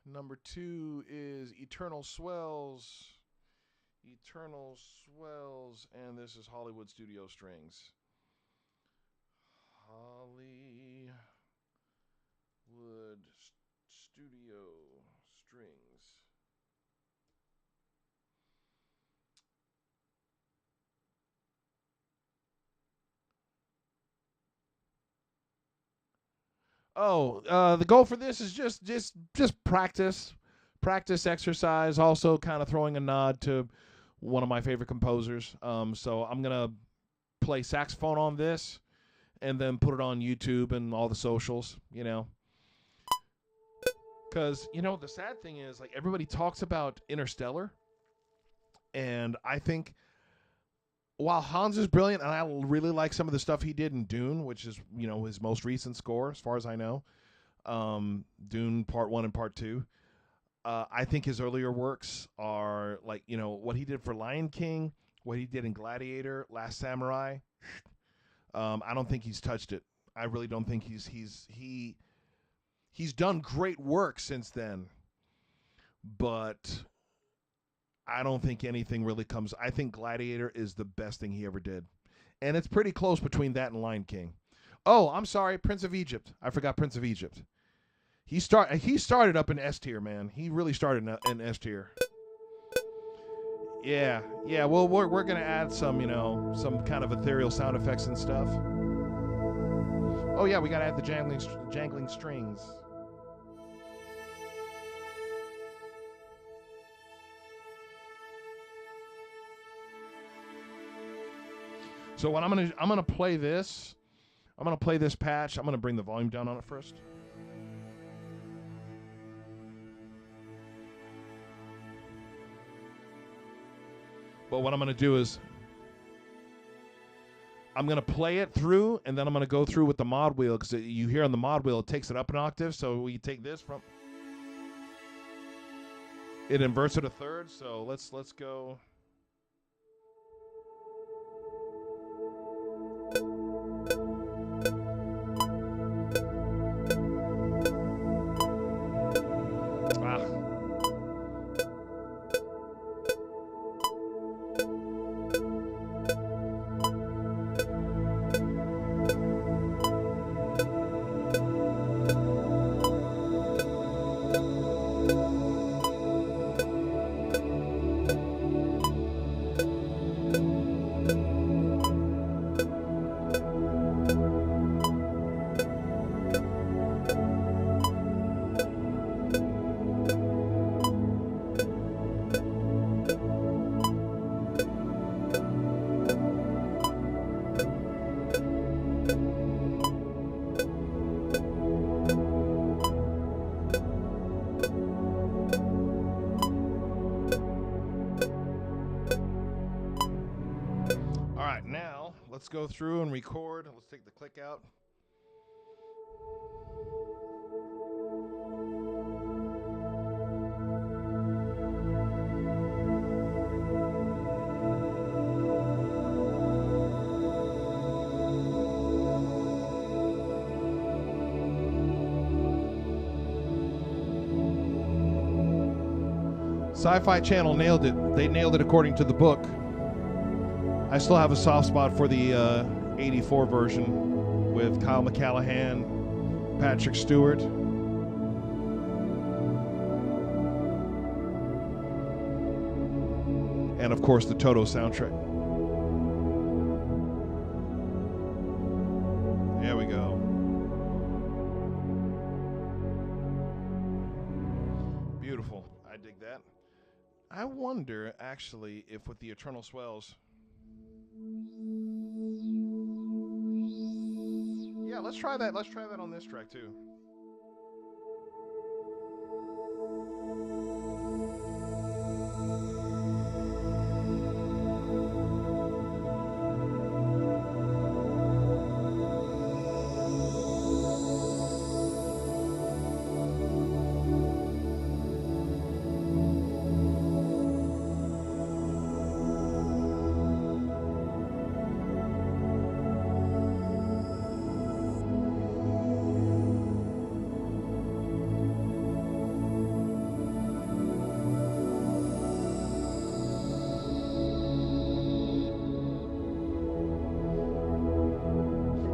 Number 2 is eternal swells. Eternal swells, and this is Hollywood Studio strings. Hollywood Studio strings. Oh, the goal for this is just practice exercise. Also, kind of throwing a nod to one of my favorite composers. So I'm gonna play saxophone on this, and then put it on YouTube and all the socials. You know, because the sad thing is, like, everybody talks about Interstellar, and I think while Hans is brilliant, and I really like some of the stuff he did in Dune, which is his most recent score, as far as I know, Dune Part 1 and Part 2. I think his earlier works are like, what he did for Lion King, what he did in Gladiator, Last Samurai. I don't think he's touched it. I really don't think he's done great work since then, but I don't think anything really comes. I think Gladiator is the best thing he ever did, and it's pretty close between that and Lion King. Oh, I'm sorry, Prince of Egypt. I forgot Prince of Egypt. He started up in S tier, man. He really started in S tier. Yeah. Well, we're gonna add some, some kind of ethereal sound effects and stuff. Oh yeah, we gotta add the jangling strings. So what I'm gonna play this. I'm gonna play this patch. I'm gonna bring the volume down on it first. But what I'm going to do is I'm going to play it through, and then I'm going to go through with the mod wheel, because you hear on the mod wheel it takes it up an octave. So we take this from, it inverts it a third. So let's go. Let's go through and record. Let's take the click out. Sci-Fi Channel nailed it. They nailed it according to the book. I still have a soft spot for the 84 version with Kyle McCallahan, Patrick Stewart. And of course the Toto soundtrack. There we go. Beautiful. I dig that. I wonder actually if with the Eternal Swells. Yeah, let's try that. Let's try that on this track too.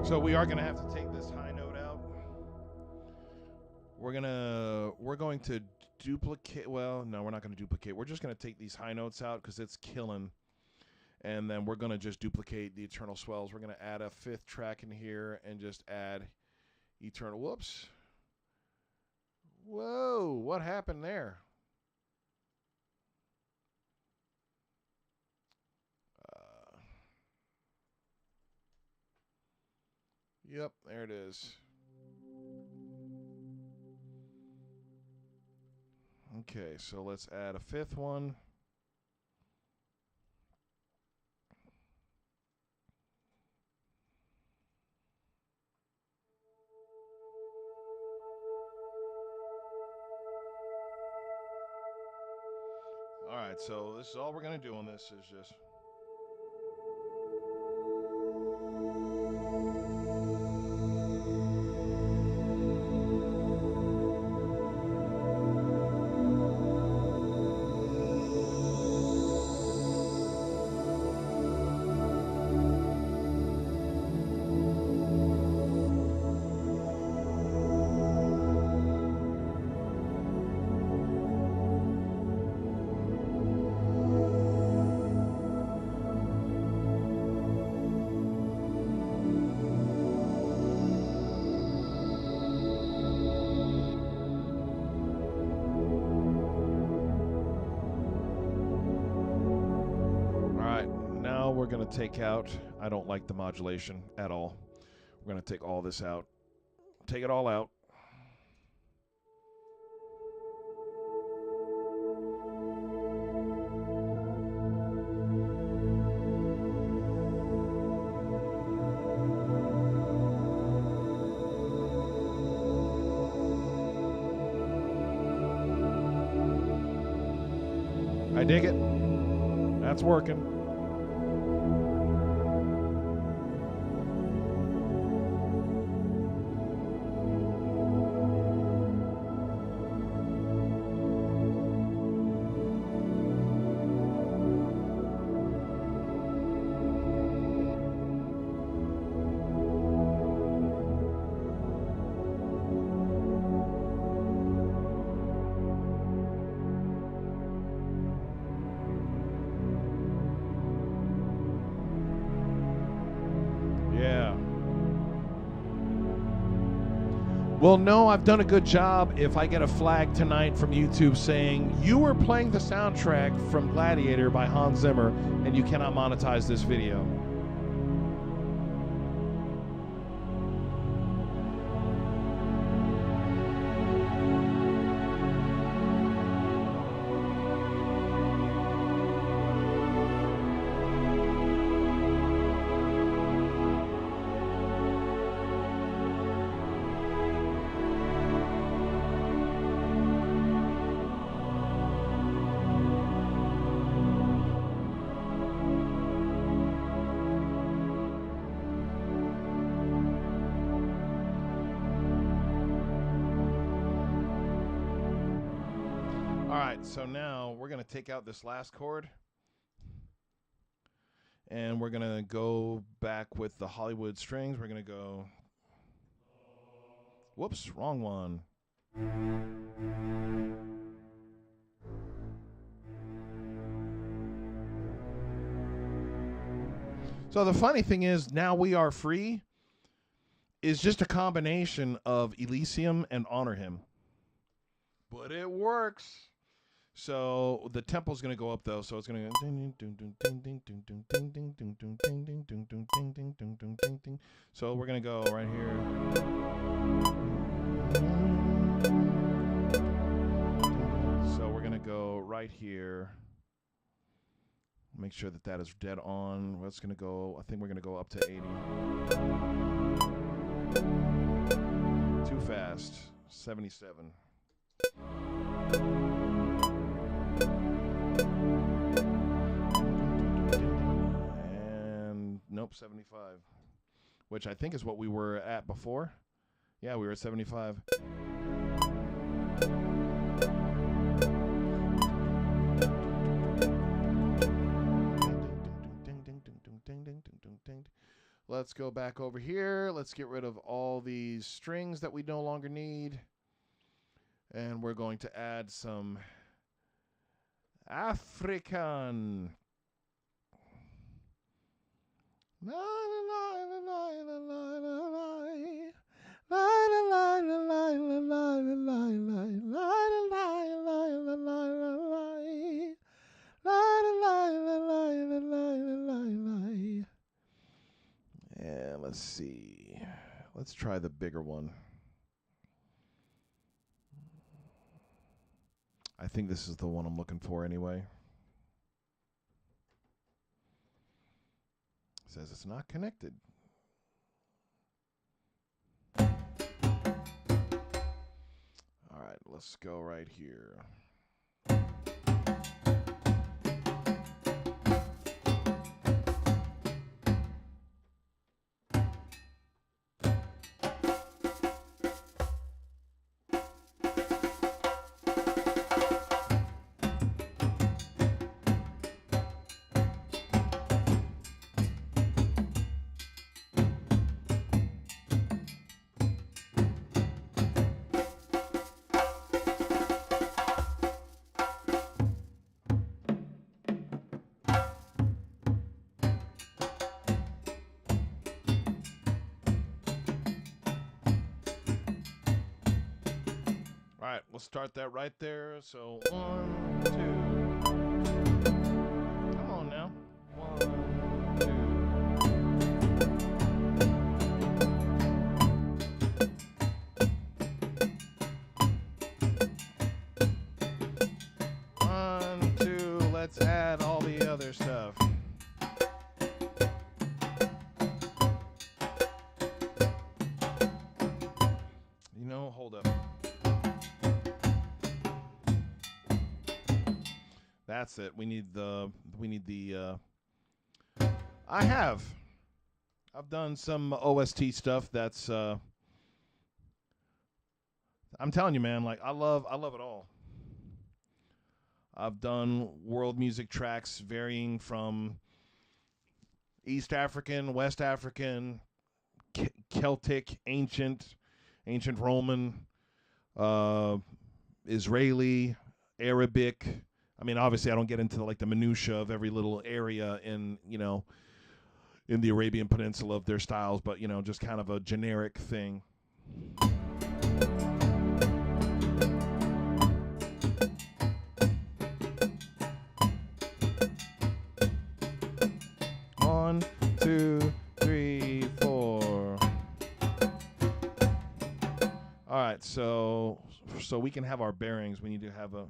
So we are going to have to take this high note out. We're going to duplicate. Well, no, we're not going to duplicate. We're just going to take these high notes out because it's killing. And then we're going to just duplicate the Eternal Swells. We're going to add a fifth track in here and just add Eternal. Whoops. Whoa, what happened there? Yep, there it is. Okay, so let's add a fifth one. All right, so this is all we're going to do on this is just... We're going to take out, I don't like the modulation at all. We're going to take all this out. Take it all out. I dig it. That's working. Well, no, I've done a good job if I get a flag tonight from YouTube saying you were playing the soundtrack from Gladiator by Hans Zimmer and you cannot monetize this video. All right, so now we're going to take out this last chord. And we're going to go back with the Hollywood strings. We're going to go... Whoops, wrong one. So the funny thing is, Now We Are Free is just a combination of Elysium and Honor Him. But it works. So the tempo's going to go up, though. So it's going to go... So we're going to go right here. So we're going to go right here. Make sure that that is dead on. What's going to go? I think we're going to go up to 80. Too fast. 77. And nope, 75. Which I think is what we were at before. Yeah, we were at 75. Let's go back over here. Let's get rid of all these strings that we no longer need. And we're going to add some African. And let's see. Let's try the bigger one. I think this is the one I'm looking for anyway. It says it's not connected. All right, let's go right here. All right, we'll start that right there. So 1, 2. Come on now. 1, 2. 1, 2. Let's add all the other stuff. You know, hold up. That's it. We need the I've done some OST stuff that's I'm telling you, man, like I love it all. I've done world music tracks varying from East African, West African, Celtic, ancient Roman, Israeli, Arabic. I mean, obviously, I don't get into the minutia of every little area in the Arabian Peninsula of their styles, but just kind of a generic thing. One, 2, 3, 4. All right, so we can have our bearings. We need to have a.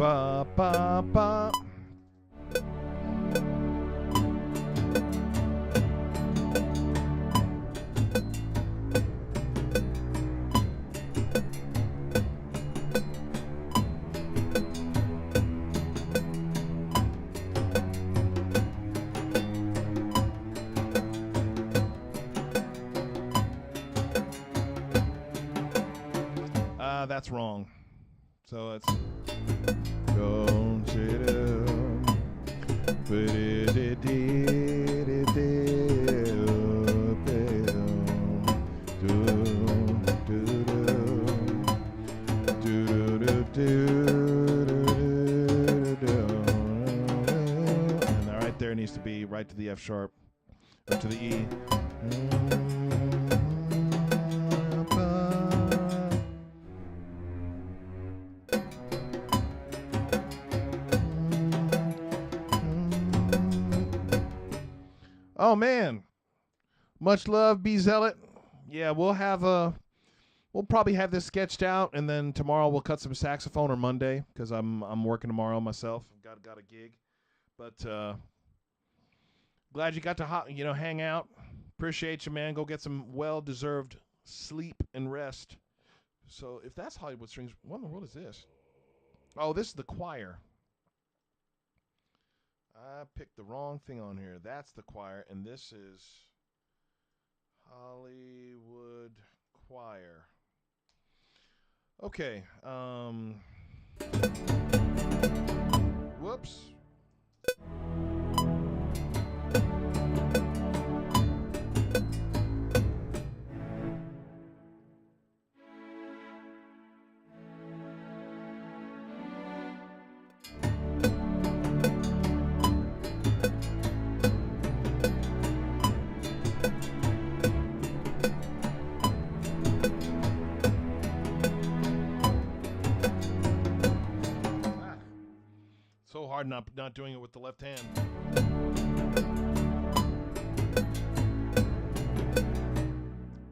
ba ba ba. That's wrong. So it's don't sit down. And right there needs to be right to the F sharp or to the E. Oh man, much love, B Zealot. Yeah, we'll probably have this sketched out, and then tomorrow we'll cut some saxophone, or Monday, because I'm working tomorrow myself. Got a gig, but glad you got to hang out. Appreciate you, man. Go get some well-deserved sleep and rest. So if that's Hollywood Strings, what in the world is this? Oh, this is the choir. I picked the wrong thing on here. That's the choir, and this is Hollywood Choir. Okay. Whoops. Hard not doing it with the left hand.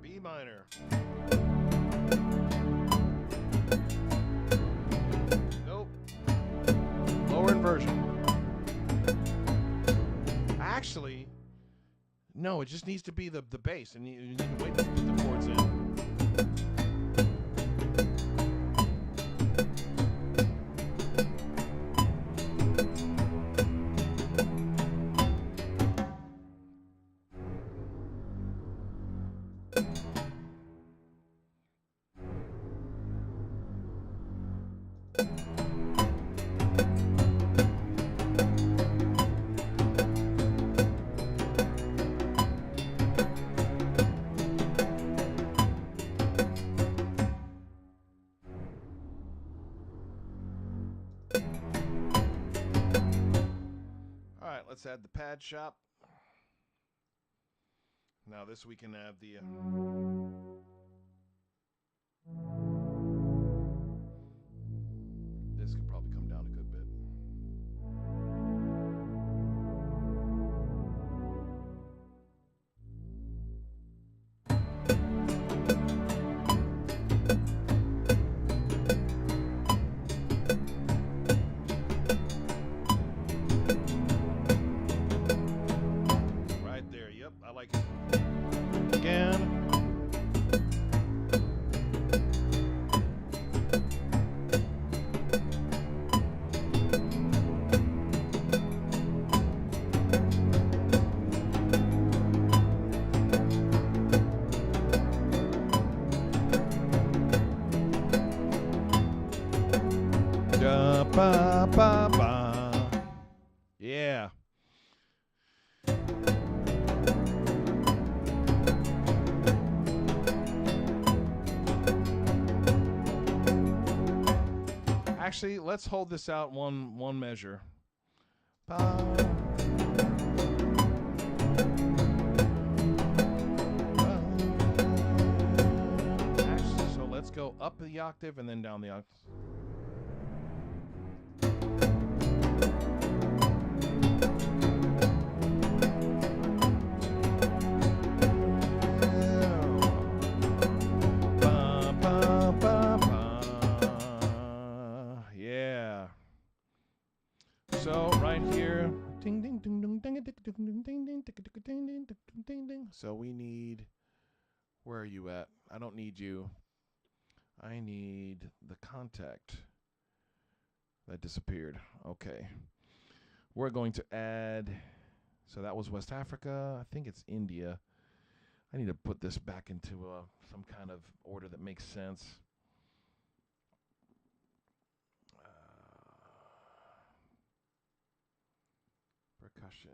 B minor. Nope. Lower inversion. Actually, no, it just needs to be the bass, and you need to wait to put the chords in. Let's add the pad shop. Now this we can have the this could probably come down a good bit. Ba, ba, ba. Yeah. Actually, let's hold this out one measure. Ba. Actually, so let's go up the octave and then down the octave. So we need, where are you at? I don't need you. I need the contact. That disappeared. Okay. We're going to add, so that was West Africa. I think it's India. I need to put this back into some kind of order that makes sense. Percussion.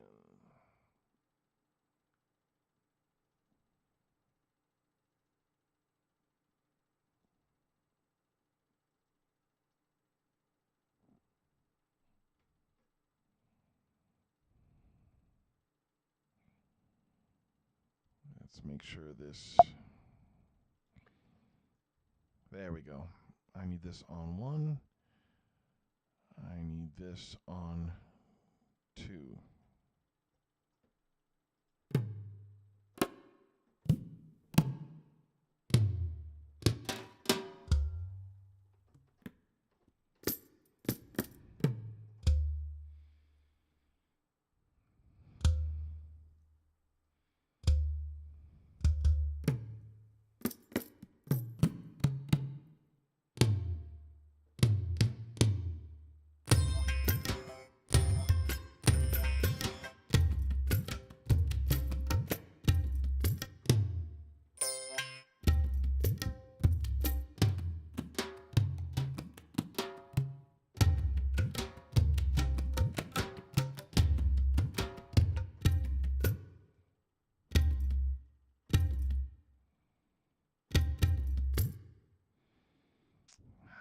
Let's make sure this, there we go. I need this on 1. I need this on 2.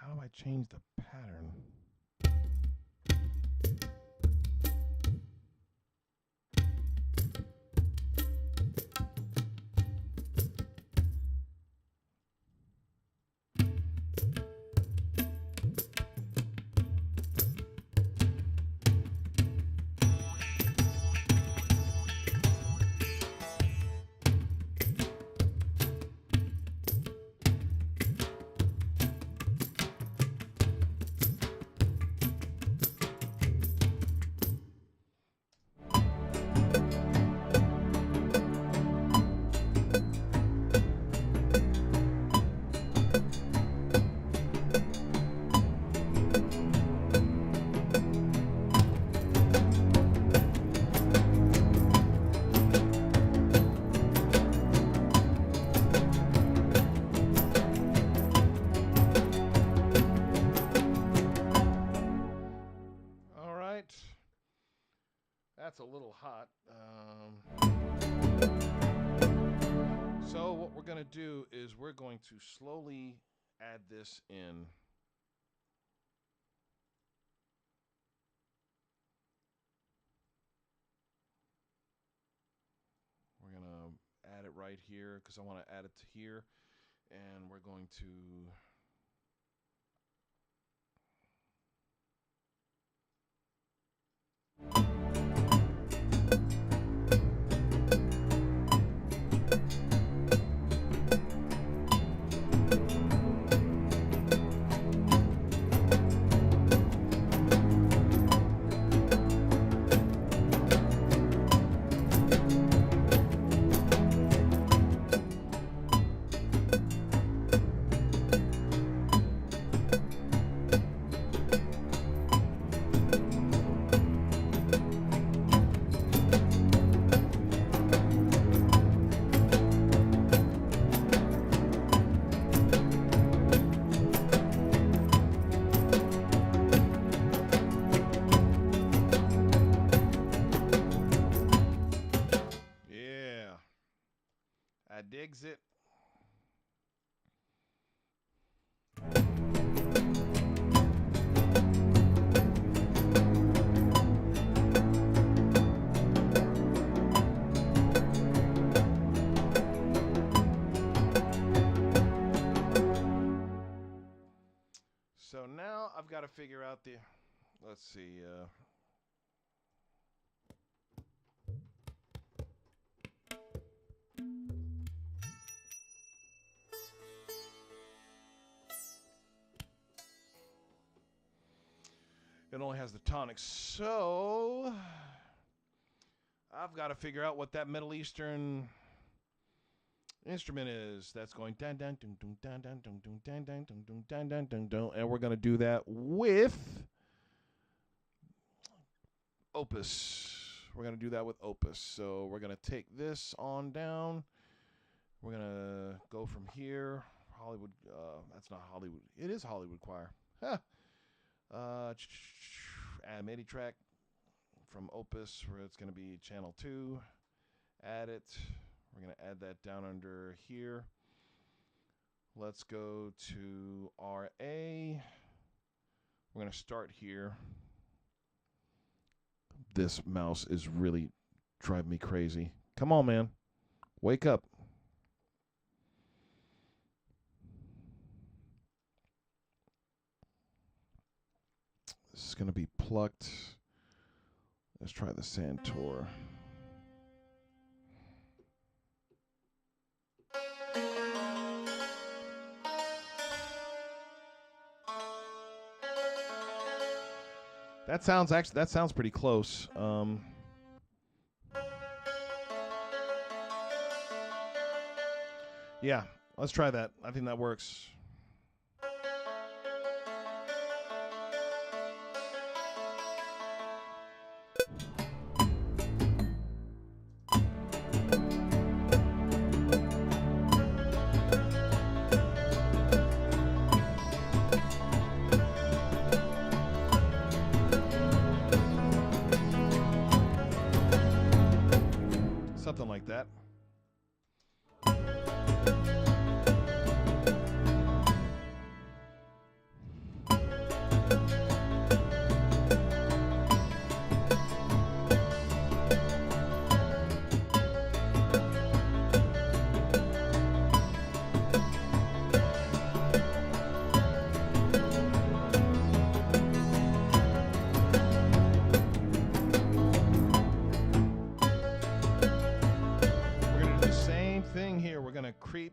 How do I change the pattern? That's a little hot. So what we're going to do is we're going to slowly add this in. We're going to add it right here because I want to add it to here. And we're going to... digs it. So now I've got to figure out the, let's see, it only has the tonics, so I've got to figure out what that Middle Eastern instrument is. That's going dun dun dun dun dun dun dun dun dun dun dun dun dun dun dun, and we're gonna do that with Opus. We're gonna do that with Opus. So we're gonna take this on down. We're gonna go from here. Hollywood. That's not Hollywood. It is Hollywood Choir. Huh. Add MIDI track from Opus, where it's gonna be channel 2. Add it. We're going to add that down under here. Let's go to RA. We're going to start here. This mouse is really driving me crazy. Come on, man. Wake up. This is going to be plucked. Let's try the Santor. That sounds pretty close. Yeah, let's try that. I think that works. Something like that.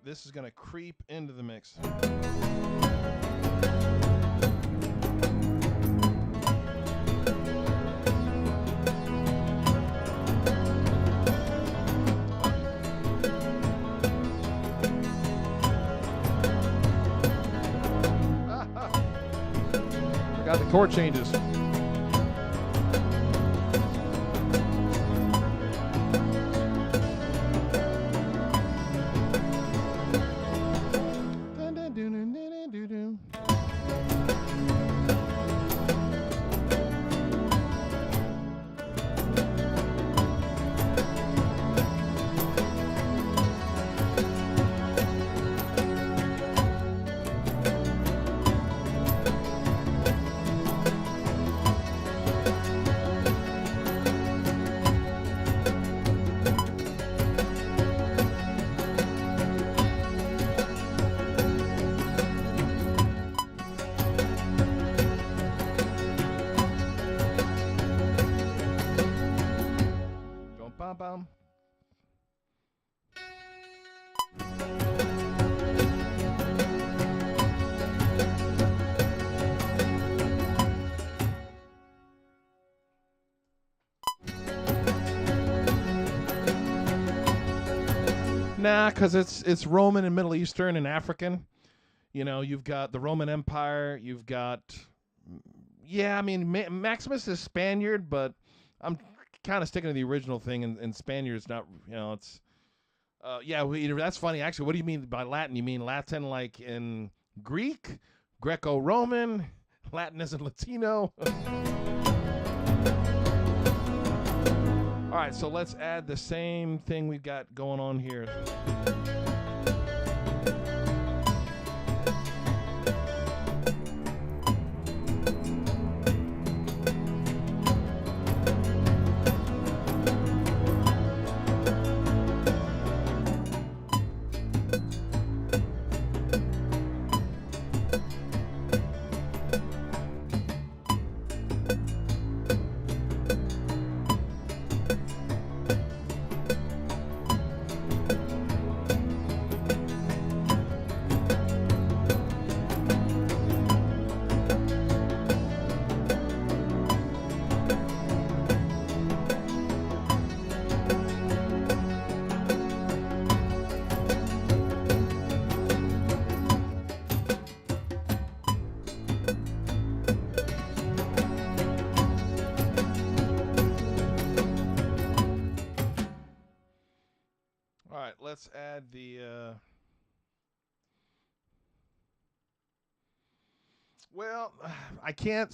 This is going to creep into the mix. Forgot the chord changes. Bum. Nah, because it's Roman and Middle Eastern and African. You know, you've got the Roman Empire. You've got, yeah, I mean, Maximus is Spaniard, but I'm kind of sticking to the original thing, and Spaniard's not, you know, it's, yeah, that's funny. Actually, what do you mean by Latin? You mean Latin like in Greek, Greco-Roman, Latin as in Latino? All right, so let's add the same thing we've got going on here. let's add the... Well, I can't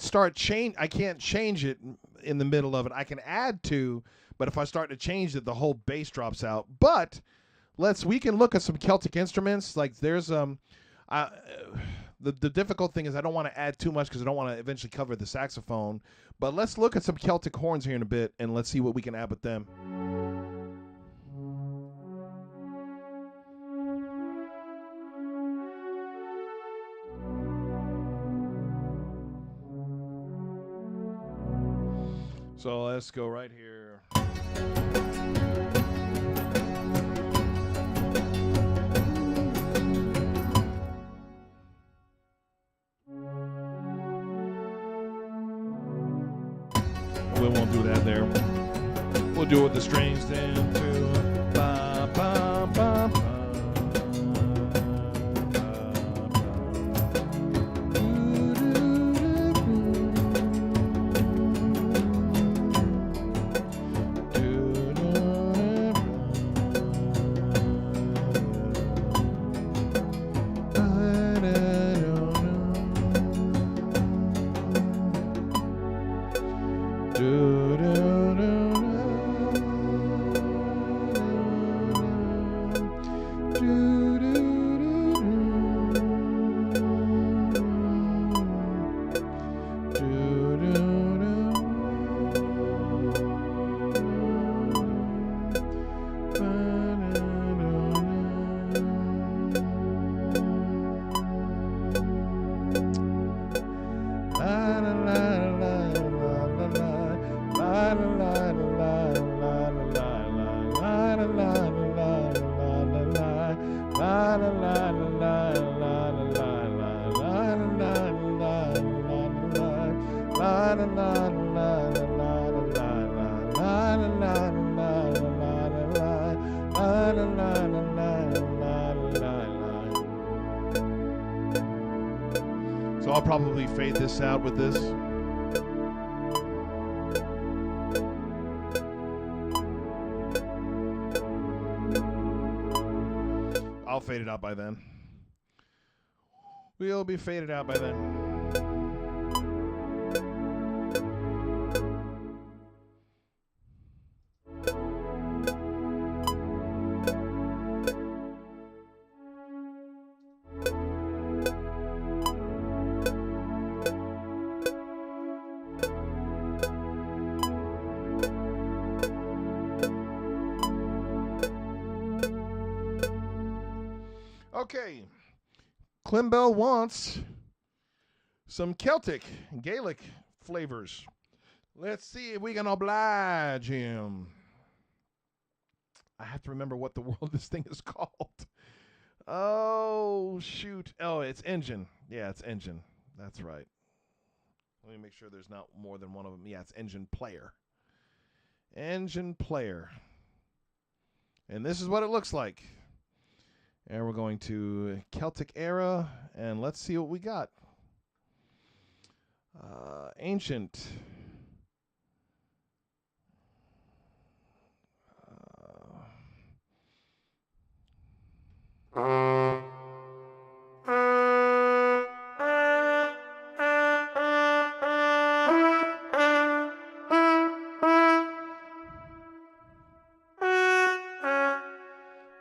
change it in the middle of it. I can add to, but if I start to change it, the whole bass drops out. But we can look at some Celtic instruments. Like there's the difficult thing is I don't want to add too much because I don't want to eventually cover the saxophone. But let's look at some Celtic horns here in a bit and let's see what we can add with them. So let's go right here. We won't do that there. We'll do it with the strings then too. Ba, ba, ba, ba. So I'll probably fade this out with this. I'll fade it out by then. We'll be faded out by then. Okay, Klimbell wants some Celtic, Gaelic flavors. Let's see if we can oblige him. I have to remember what the world this thing is called. Oh, shoot. Oh, it's Engine. Yeah, it's Engine. That's right. Let me make sure there's not more than one of them. Yeah, it's Engine Player. Engine Player. And this is what it looks like. And we're going to Celtic era, and let's see what we got. Ancient.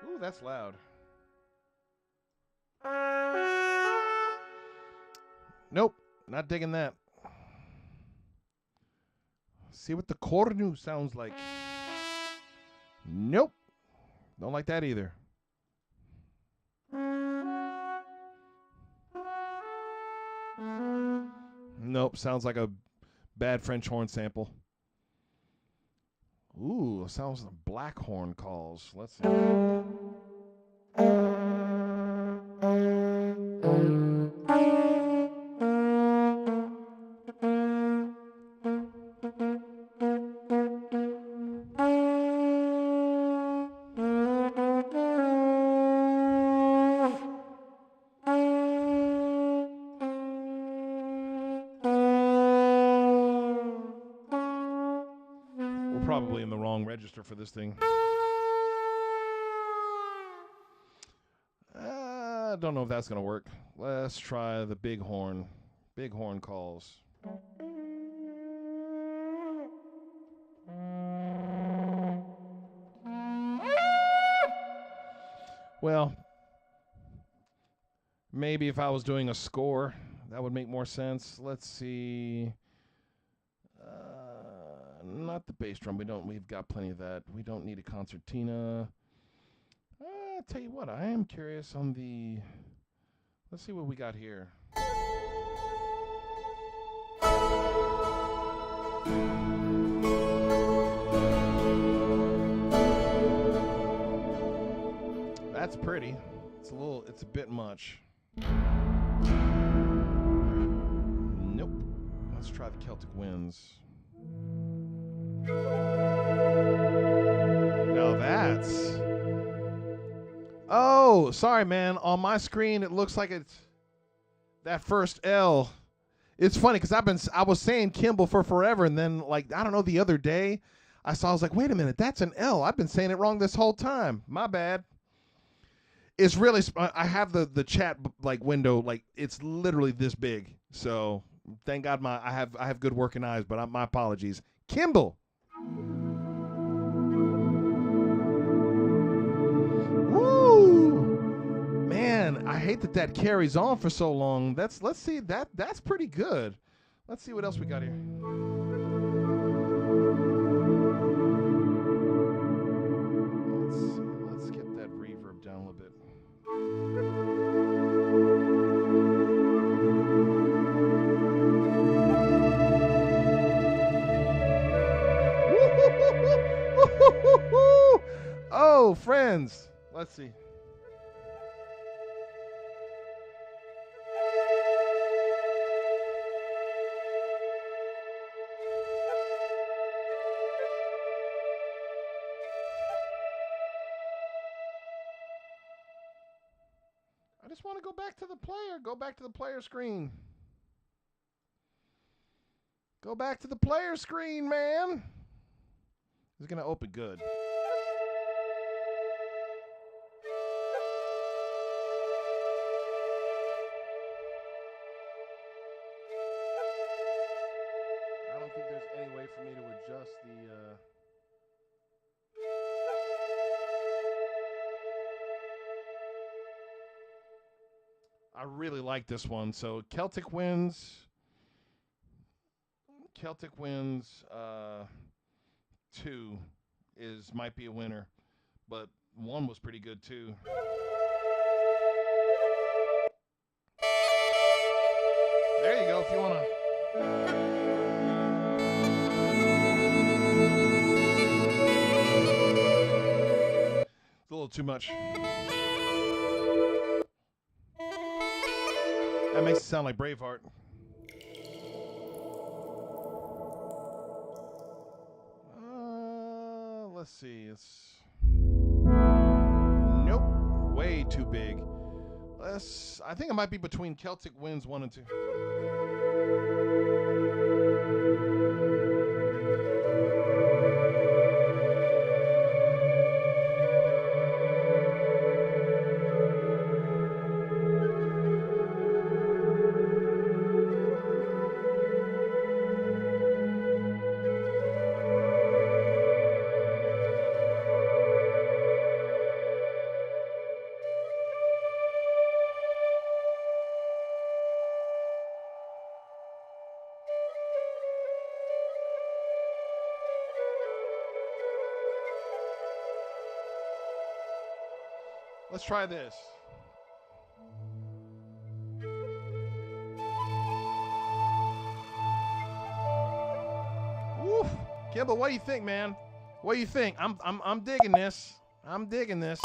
Ooh, that's loud. Nope, not digging that. See what the cornu sounds like. Nope, don't like that either. Nope, sounds like a bad French horn sample. Ooh, sounds like black horn calls. Let's see. Probably in the wrong register for this thing. don't know if that's going to work. Let's try the big horn. Big horn calls. Well, maybe if I was doing a score, that would make more sense. Let's see. Not the bass drum. We've got plenty of that. We don't need a concertina. I'll tell you what, I am curious on the... Let's see what we got here. That's pretty. It's a bit much. Nope. Let's try the Celtic Winds. Now that's... Oh, sorry, man. On my screen, it looks like it's that first L. It's funny because I was saying Kimball for forever, and then, like, I don't know, the other day, I was like, wait a minute, that's an L. I've been saying it wrong this whole time. My bad. It's really, I have the chat like window, like it's literally this big. So thank God I have good working eyes, but my apologies. Kimball. Woo! Man, I hate that carries on for so long. Let's see that's pretty good. Let's see what else we got here. Let's get that reverb down a little bit. Oh, friends. Let's see. I just want to go back to the player. Go back to the player screen. Go back to the player screen, man. It's going to open good. I don't think there's any way for me to adjust the... I really like this one. So Celtic Winds 2 might be a winner, but 1 was pretty good too. There you go if you want to. It's a little too much. That makes it sound like Braveheart. Let's see. It's nope, way too big. I think it might be between Celtic Winds 1 and 2. Let's try this. Woof. Kimball, what do you think, man? What do you think? I'm digging this. I'm digging this.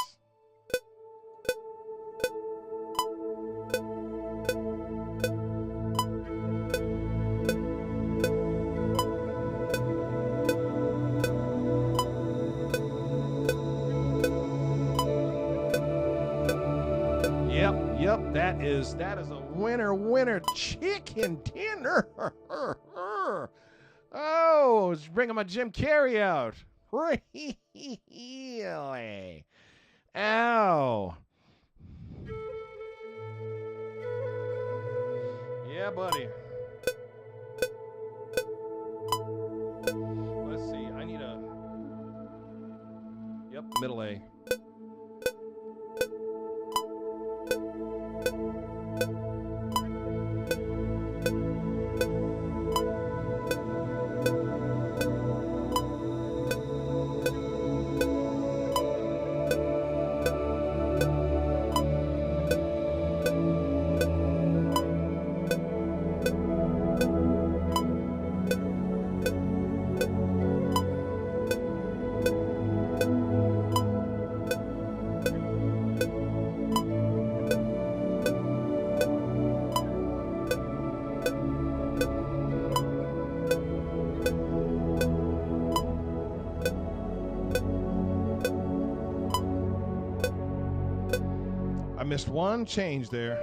Yep, that is a winner chicken dinner. Oh, it's bringing my Jim Carrey out. Really? Ow. Yeah, buddy. Let's see. I need a... Yep, middle A. I missed one change there.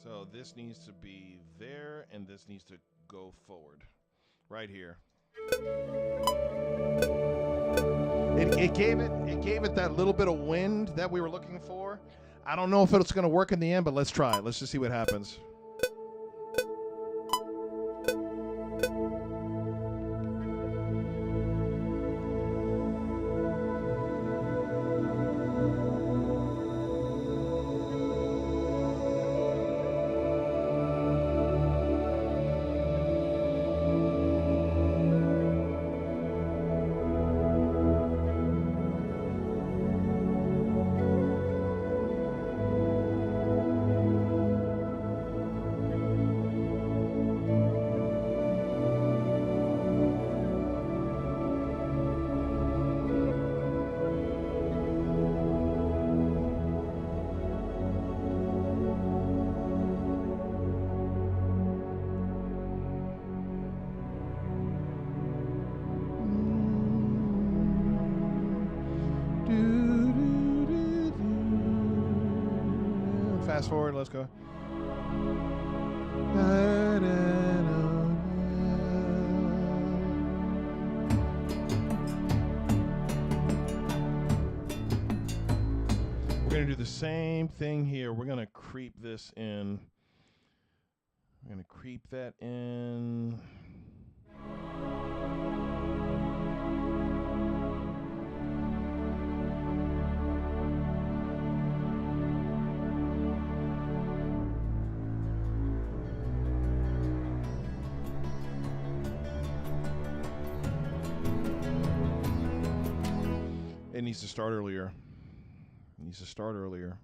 So this needs to be there, and this needs to go forward. Right here. It gave it that little bit of wind that we were looking for. I don't know if it's going to work in the end, but let's try it. Let's just see what happens. Fast forward, let's go. We're going to do the same thing here. We're going to creep this in. We're going to creep that in. It needs to start earlier. It needs to start earlier.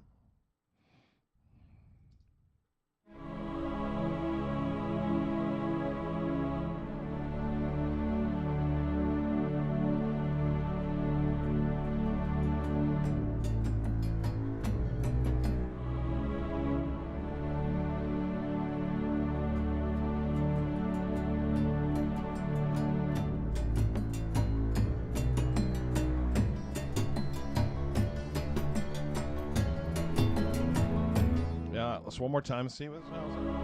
Let's one more time and see what it sounds like.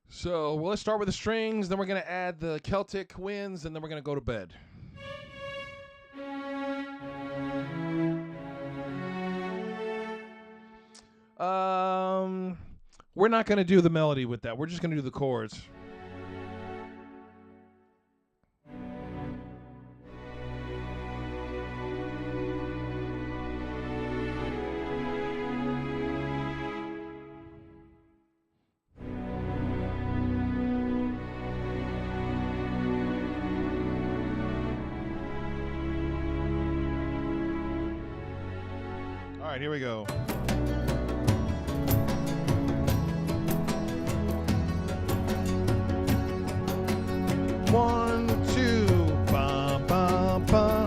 So well, let's start with the strings, then we're going to add the Celtic winds, and then we're going to go to bed. We're not going to do the melody with that. We're just going to do the chords. right, here we go. One, two, ba ba ba.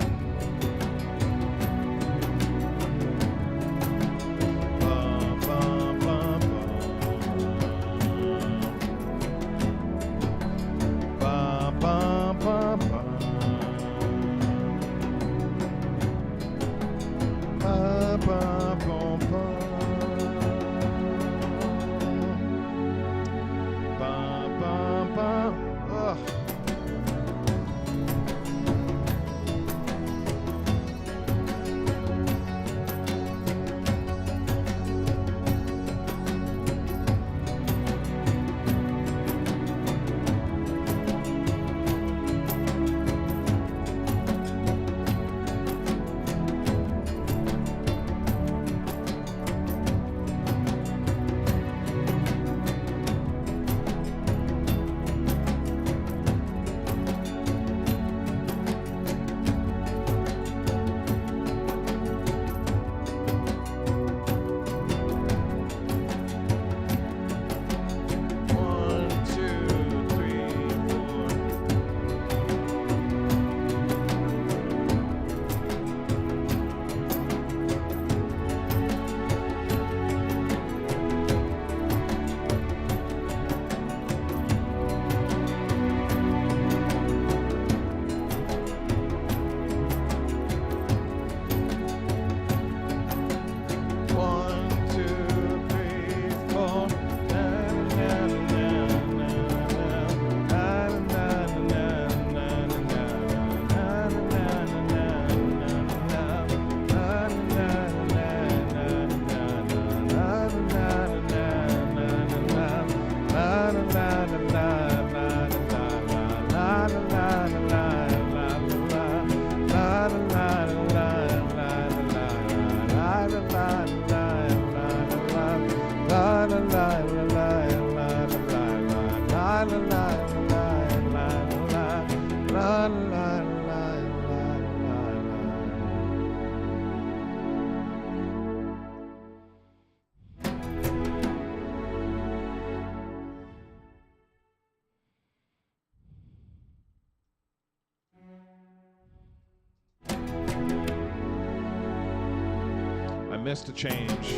Missed a change.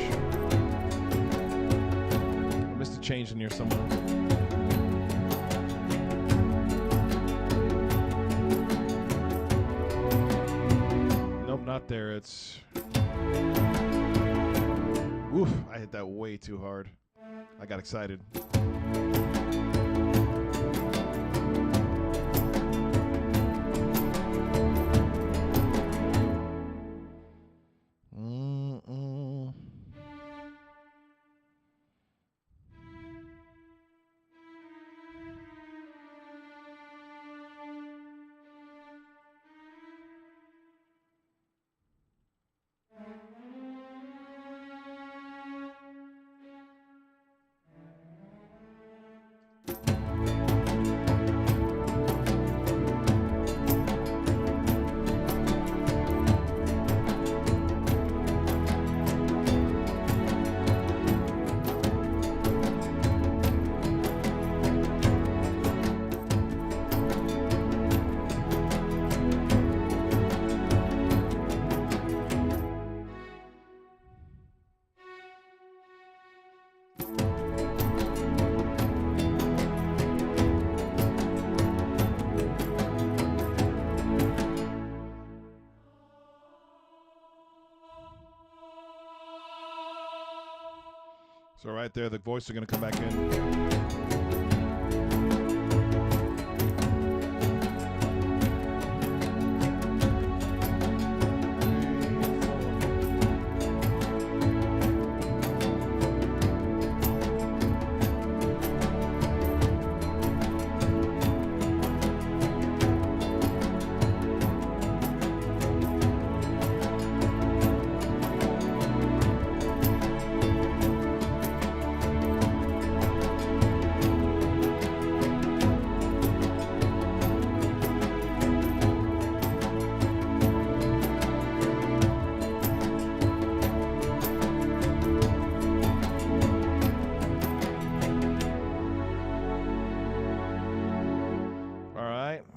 I missed a change in here somewhere. Nope, not there. It's... Oof, I hit that way too hard. I got excited. So right there, the voice are going to come back in.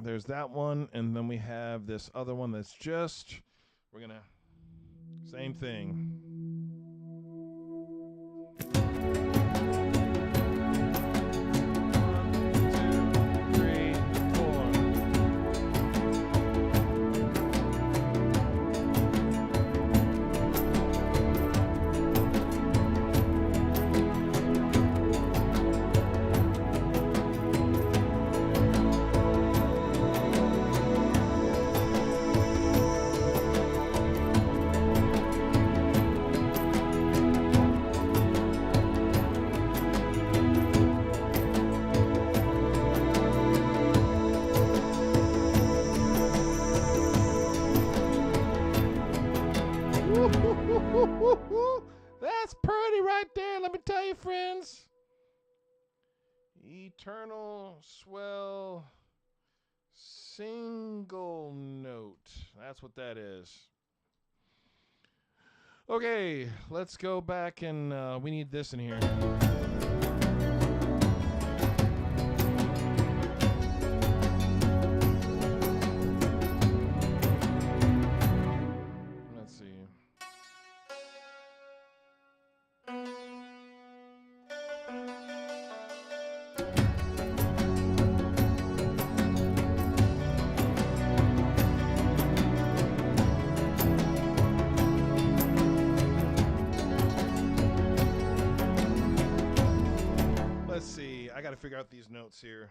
there's that one, and then we have this other one that's just, we're going to, same thing. 2, that's pretty right there, let me tell you, friends. Eternal swell single note. That's what that is. Okay, let's go back and we need this in here. Let's see. Let's see, I gotta figure out these notes here.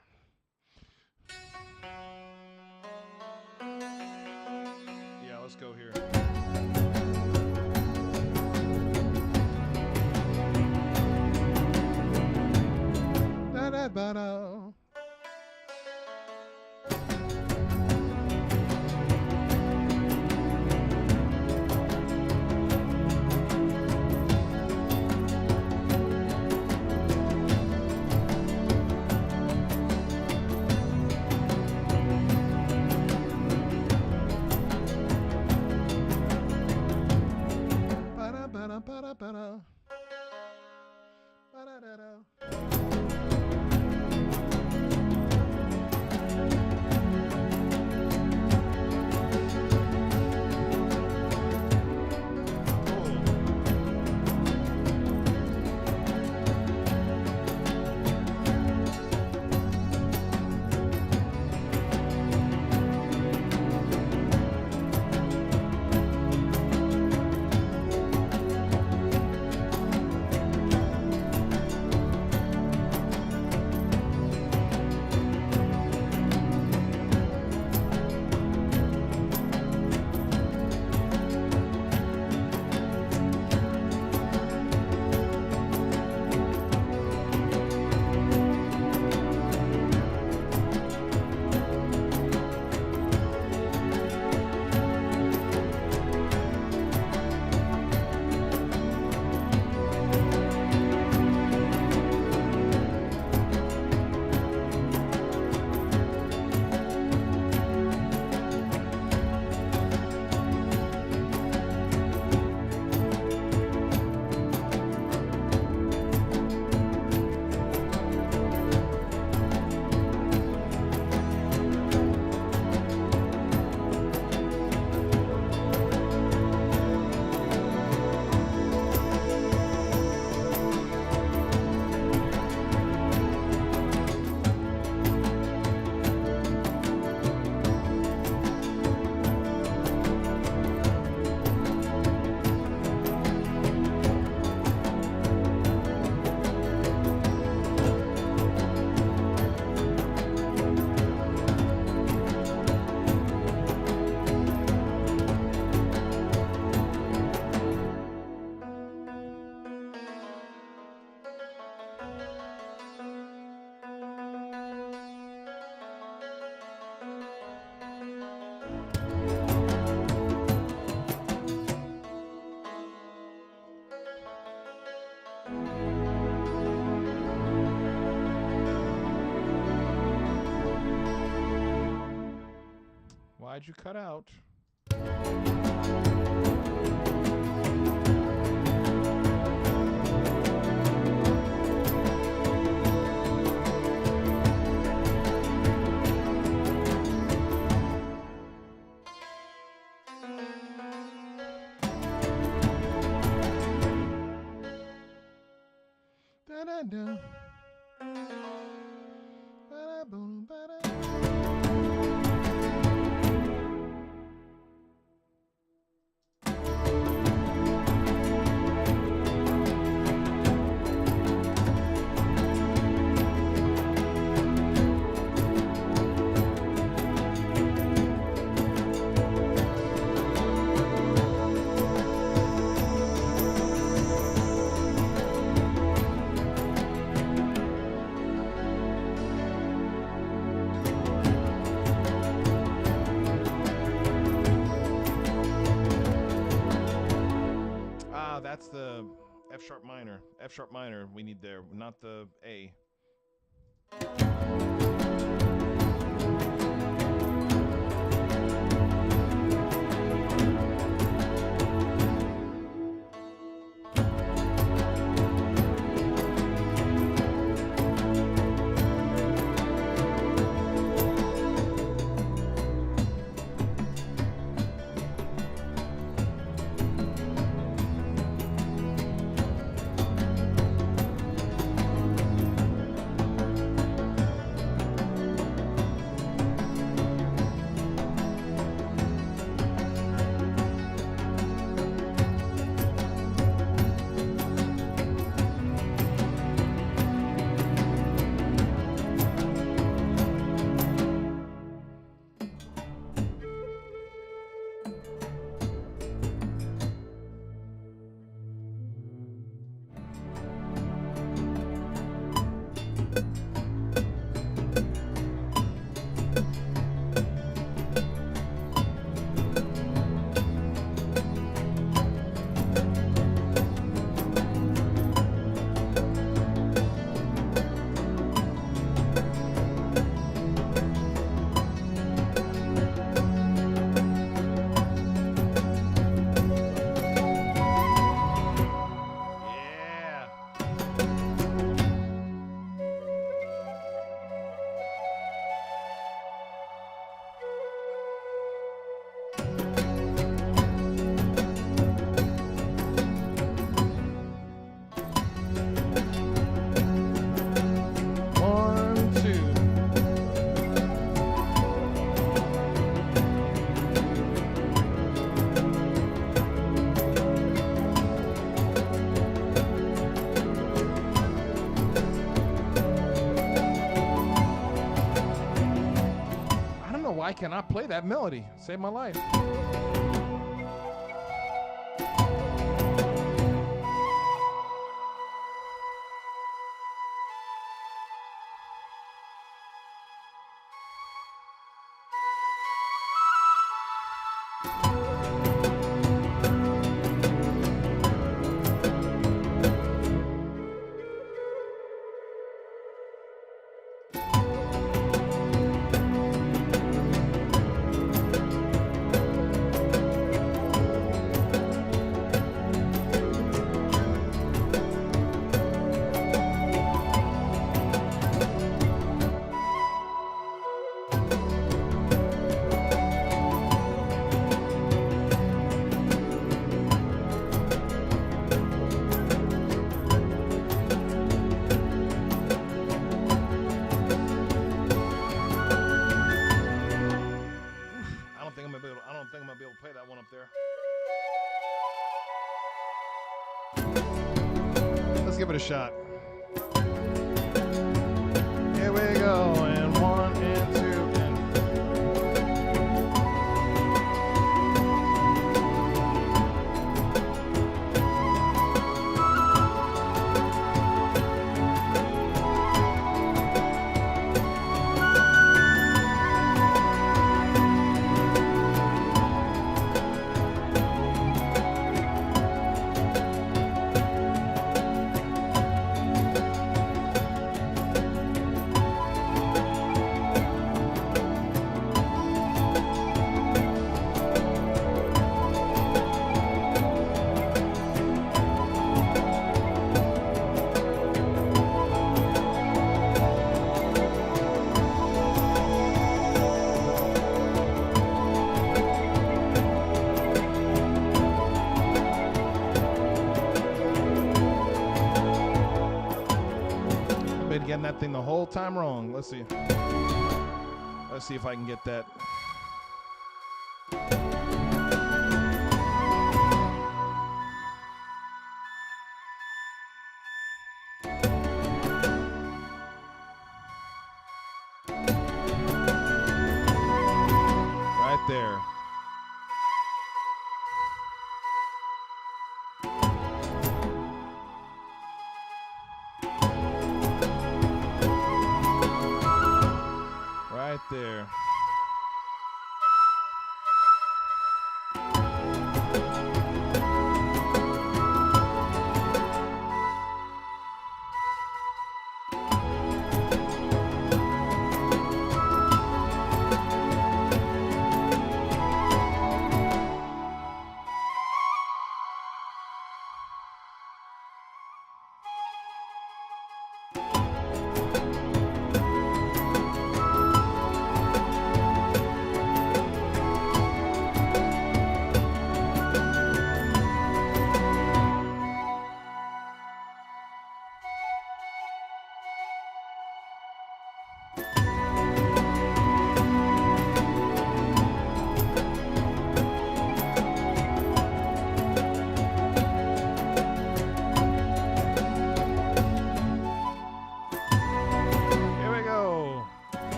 Yeah, let's go here. Da da ba da. Why'd you cut out? Ba-da-da. Ba-da-boom, ba-da. That's the F sharp minor. F sharp minor we need there, not the A. I cannot play that melody. Save my life. Let's give it a shot. Here we go, and 1 and 2 and the whole time wrong. Let's see. Let's see if I can get that. Right there. Right there.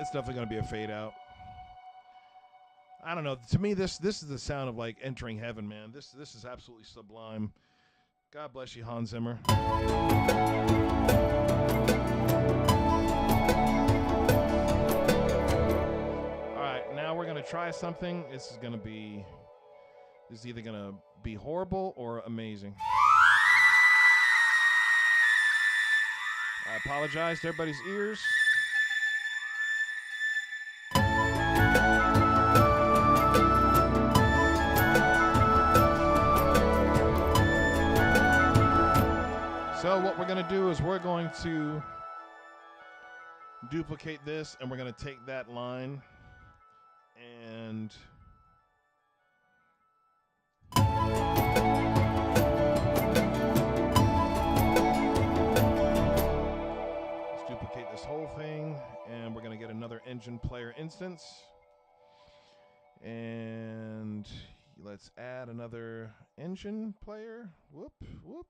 It's definitely going to be a fade out. I don't know. To me, this is the sound of like entering heaven, man. This is absolutely sublime. God bless you, Hans Zimmer. All right, now we're going to try something. This is either going to be horrible or amazing. I apologize to everybody's ears. So what we're going to do is we're going to duplicate this, and we're going to take that line and let's duplicate this whole thing, and we're going to get another engine player instance, and let's add another engine player. Whoop,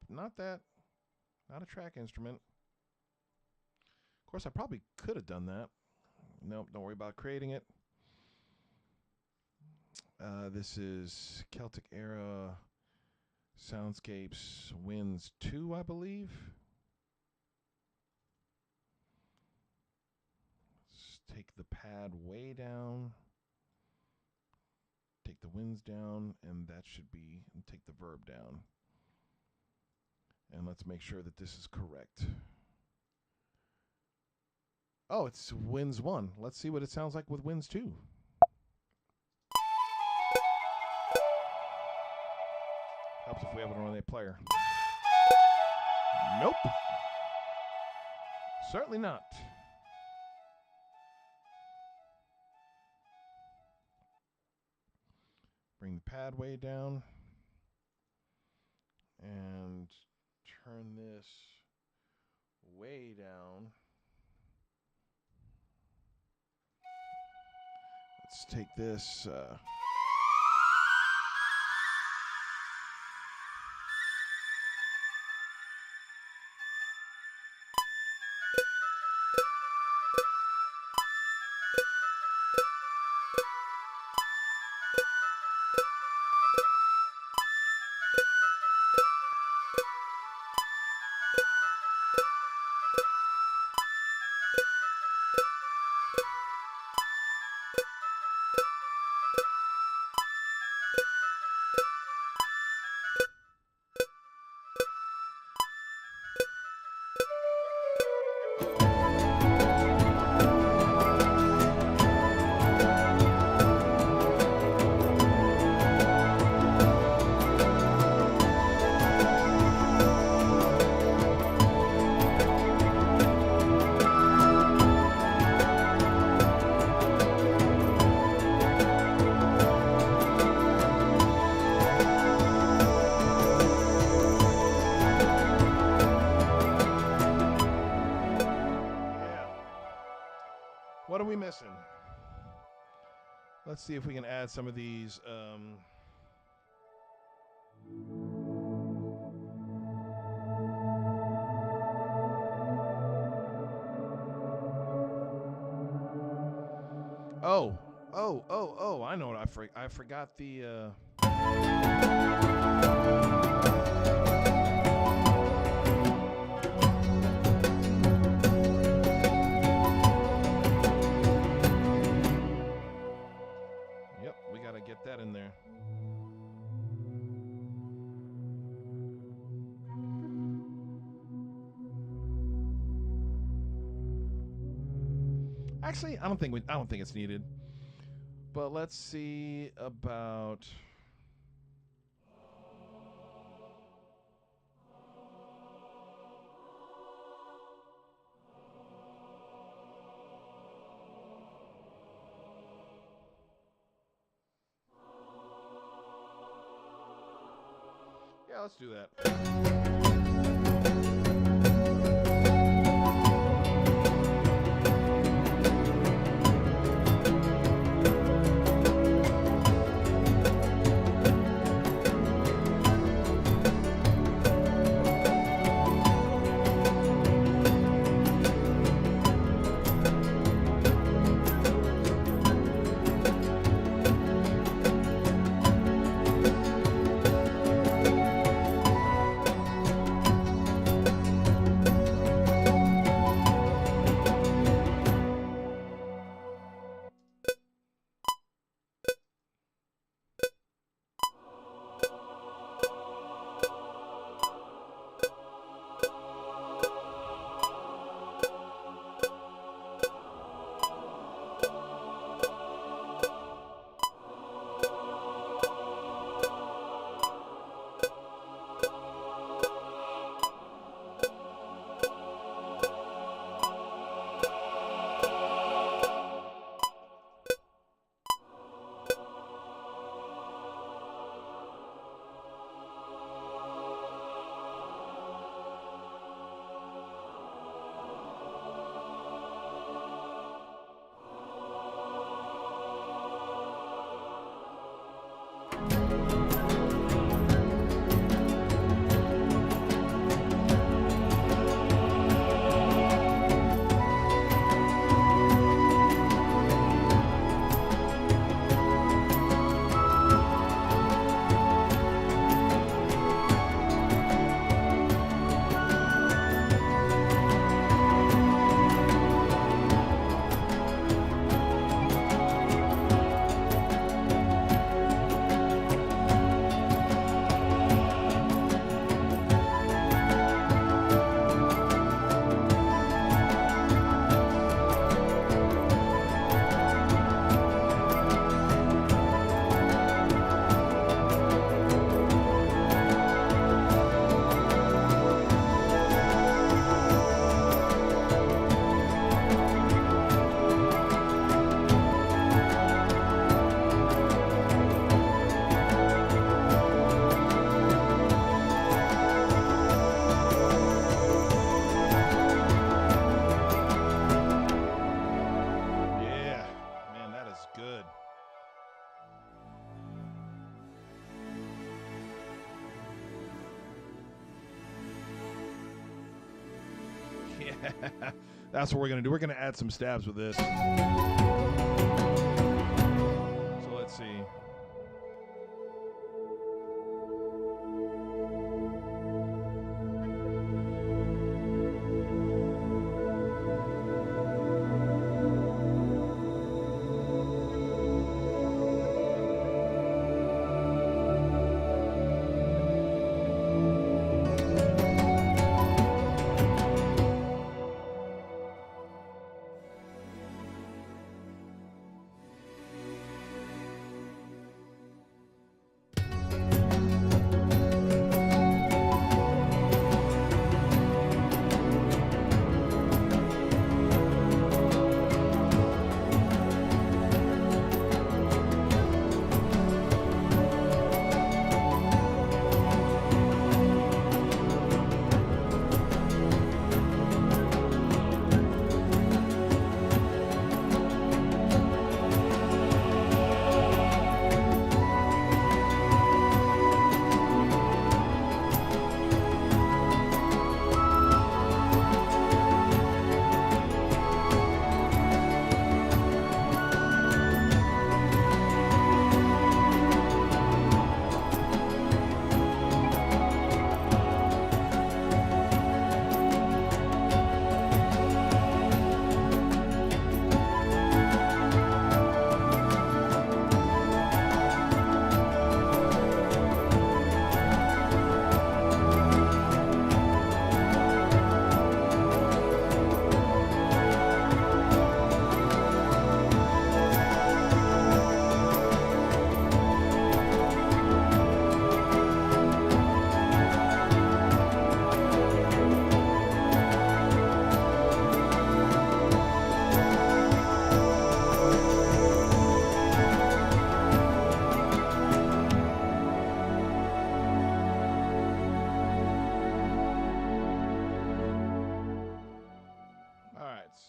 not that. Not a track instrument. Of course, I probably could have done that. Nope, don't worry about creating it. This is Celtic era Soundscapes Winds 2, I believe. Let's take the pad way down. Take the winds down, and that should be, and take the verb down. And let's make sure that this is correct. Oh, it's Winds 1. Let's see what it sounds like with Winds 2. Helps if we have it on a player. Nope. Certainly not. Bring the pad way down. And turn this way down. Let's take this. What are we missing? Let's see if we can add some of these. Oh, I know what I forgot the Yep, we got to get that in there. Actually, I don't think it's needed. But let's see about yeah, let's do that. That's what we're going to do. We're going to add some stabs with this. So let's see.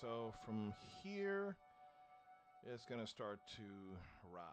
So from here, it's going to start to rise.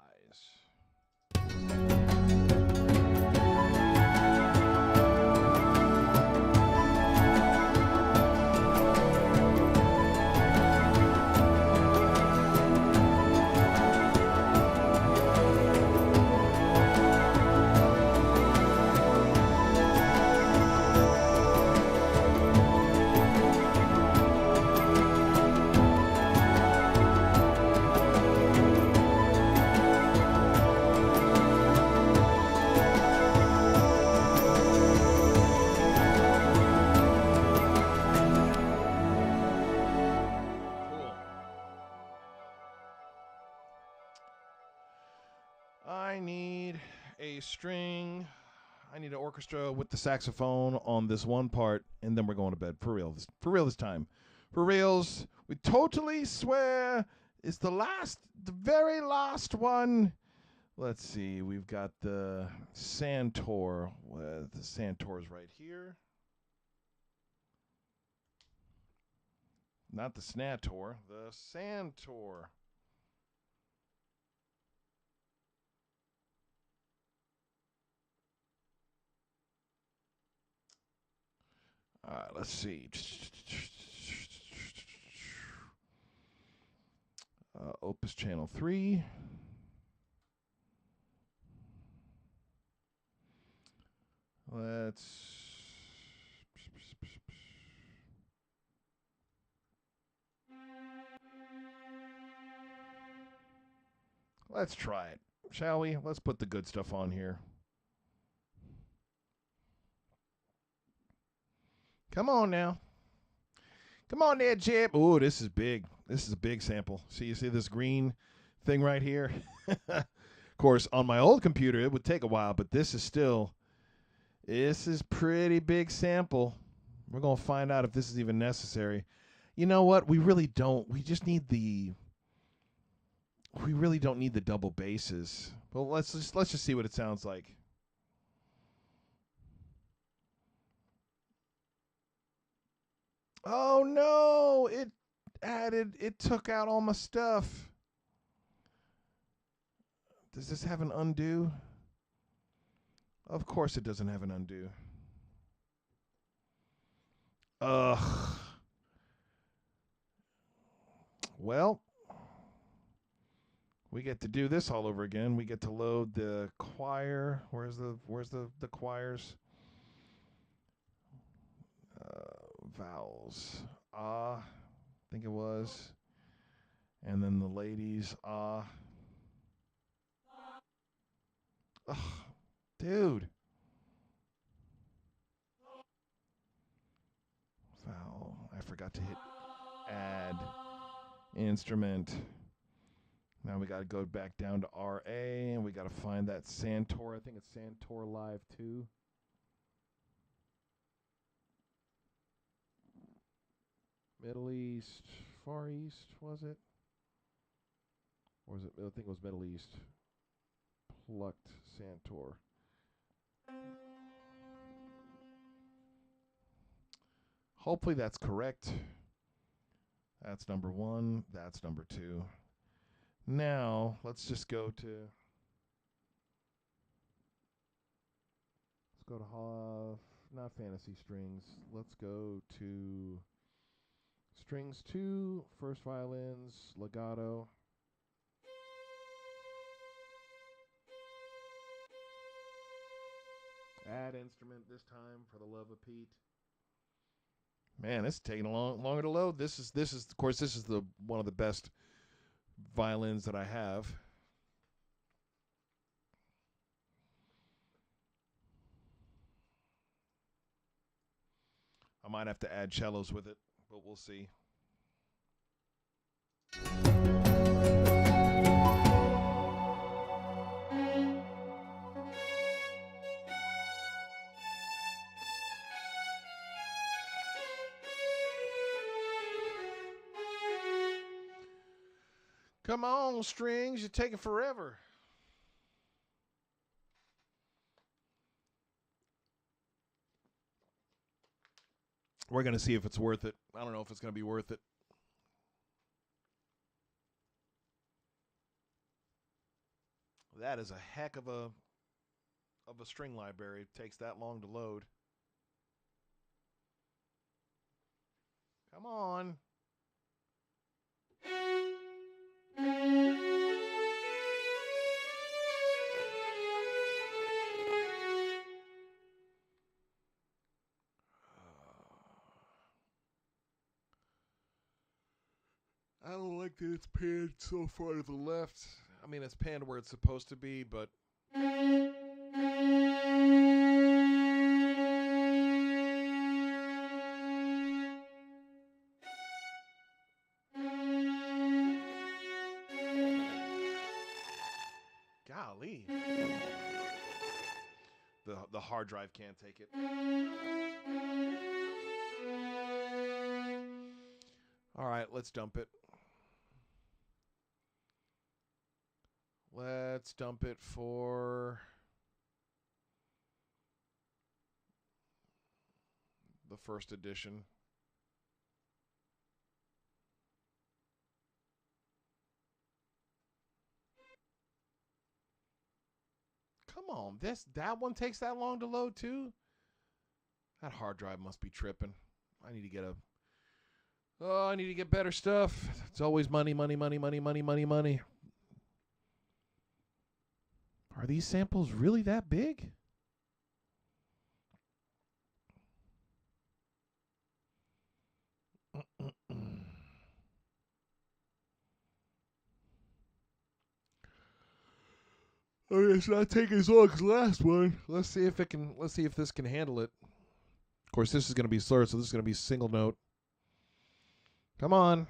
I need a string. I need an orchestra with the saxophone on this one part, and then we're going to bed. For real. For real this time. For reals. We totally swear it's the very last one. Let's see. We've got the Santor. The Santor's right here. Not the Snator. The Santor. All right, let's see. Opus Channel 3. Let's try it, shall we? Let's put the good stuff on here. Come on now. Come on there, Jib. Oh, this is big. This is a big sample. See, you see this green thing right here? Of course, on my old computer, it would take a while, but this is pretty big sample. We're going to find out if this is even necessary. You know what? We really don't. We really don't need the double basses. Well, let's just see what it sounds like. Oh no, it took out all my stuff. Does this have an undo? Of course it doesn't have an undo. Ugh. Well, we get to do this all over again. We get to load the choir. Where's the choirs? Vowels. I think it was. And then the ladies. Ugh, dude. Vowel. I forgot to hit add instrument. Now we got to go back down to RA, and we got to find that Santor. I think it's Santor Live 2. Middle East, Far East, was it? Or was it? I think it was Middle East. Plucked Santor. Hopefully that's correct. That's number 1. That's number 2. Now, let's just go to... Let's go to... not fantasy strings. Let's go to... Strings 2, first violins, legato. Add instrument this time for the love of Pete. Man, it's taking longer to load. This is of course this is the one of the best violins that I have. I might have to add cellos with it, but we'll see. Come on, strings, you're taking forever. We're going to see if it's worth it. I don't know if it's going to be worth it. That is a heck of a string library. It takes that long to load. Come on. I don't like that it's panned so far to the left. I mean, it's panned where it's supposed to be, but... Golly. The hard drive can't take it. All right, let's dump it. Let's dump it for the first edition. Come on, that one takes that long to load too? That hard drive must be tripping. I need to get better stuff. It's always money, money, money, money, money, money, money. Are these samples really that big? Oh, it's not taking as long as the last one. Let's see if this can handle it. Of course, this is going to be slower, so this is going to be single note. Come on.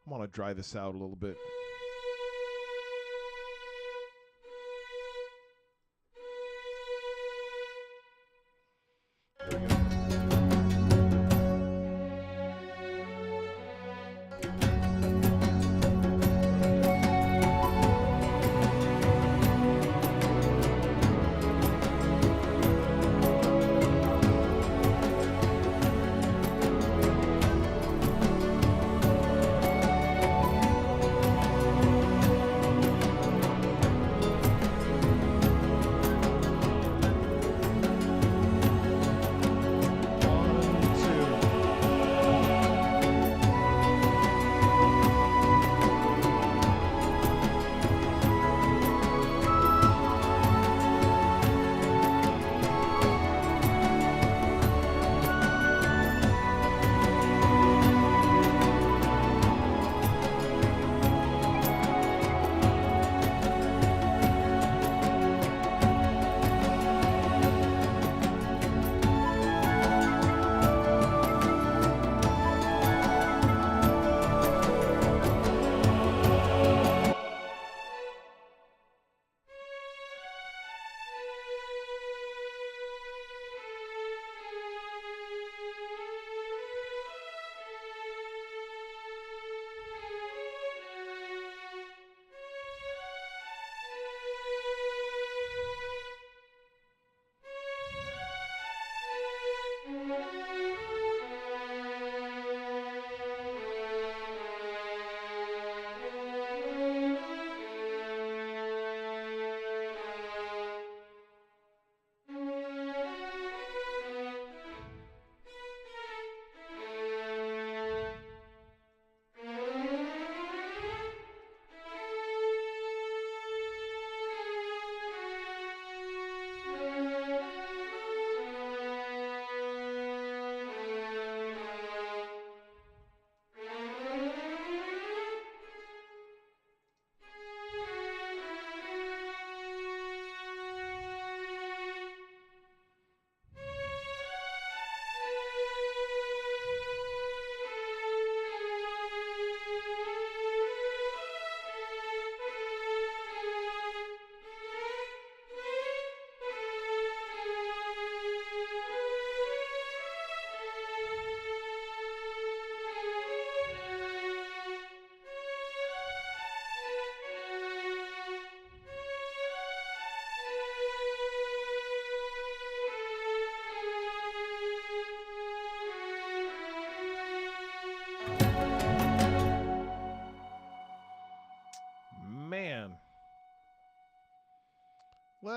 I want to dry this out a little bit. There we go.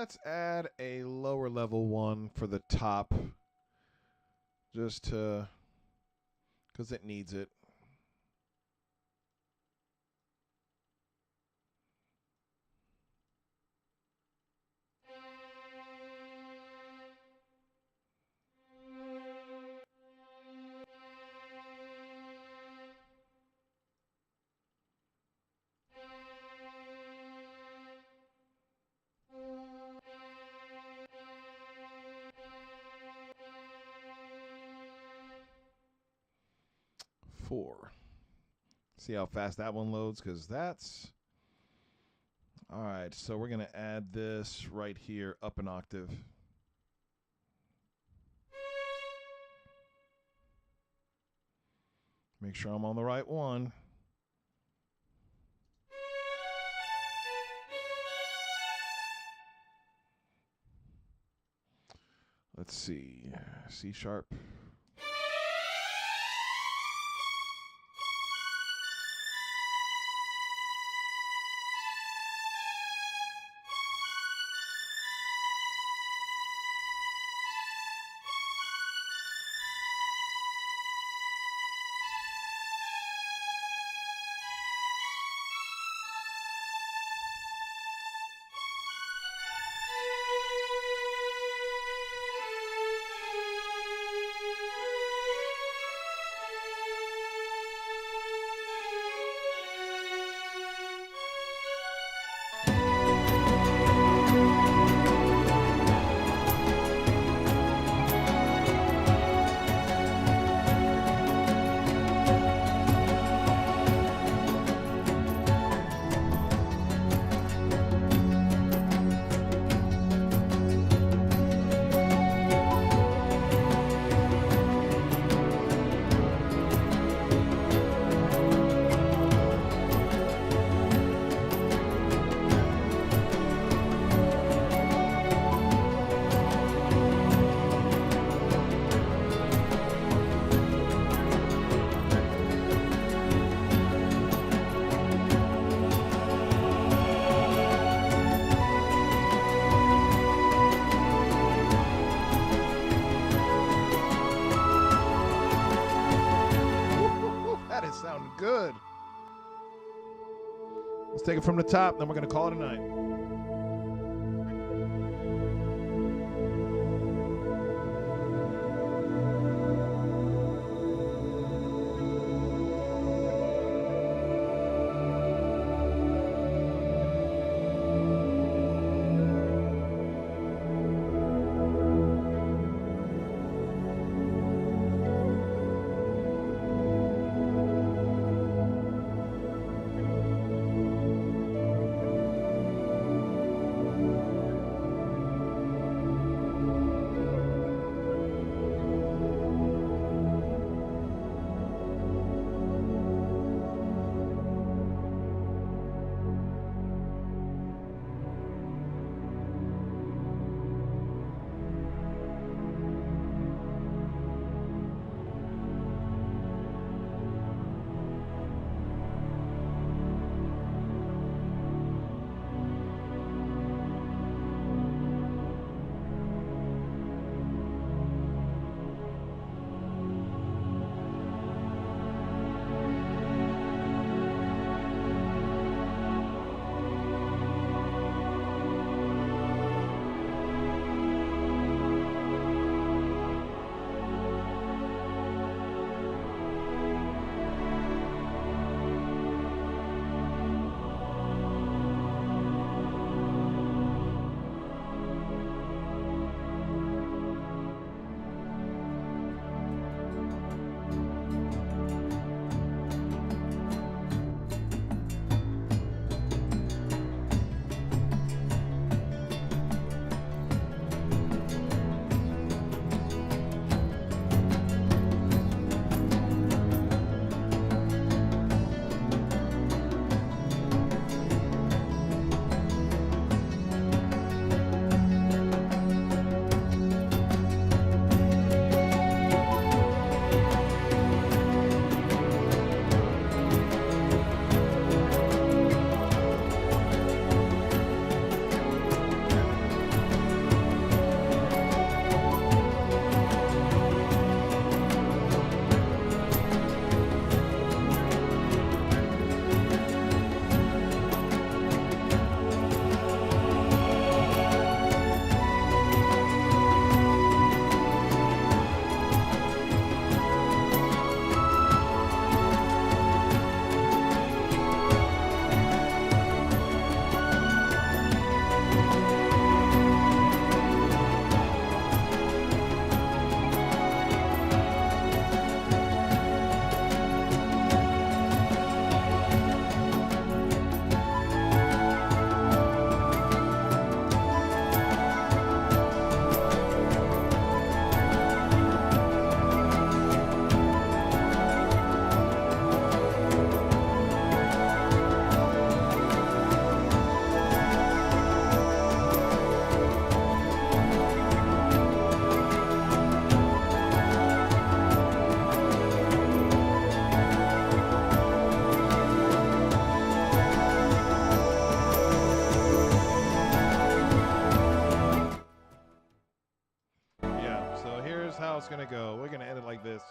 let's add a lower level one for the top, just to, because it needs it. Four. See how fast that one loads, because that's all right. So we're gonna add this right here up an octave. Make sure I'm on the right one. Let's see, C sharp. Sounding good. Let's take it from the top, then we're going to call it a night. at it like this.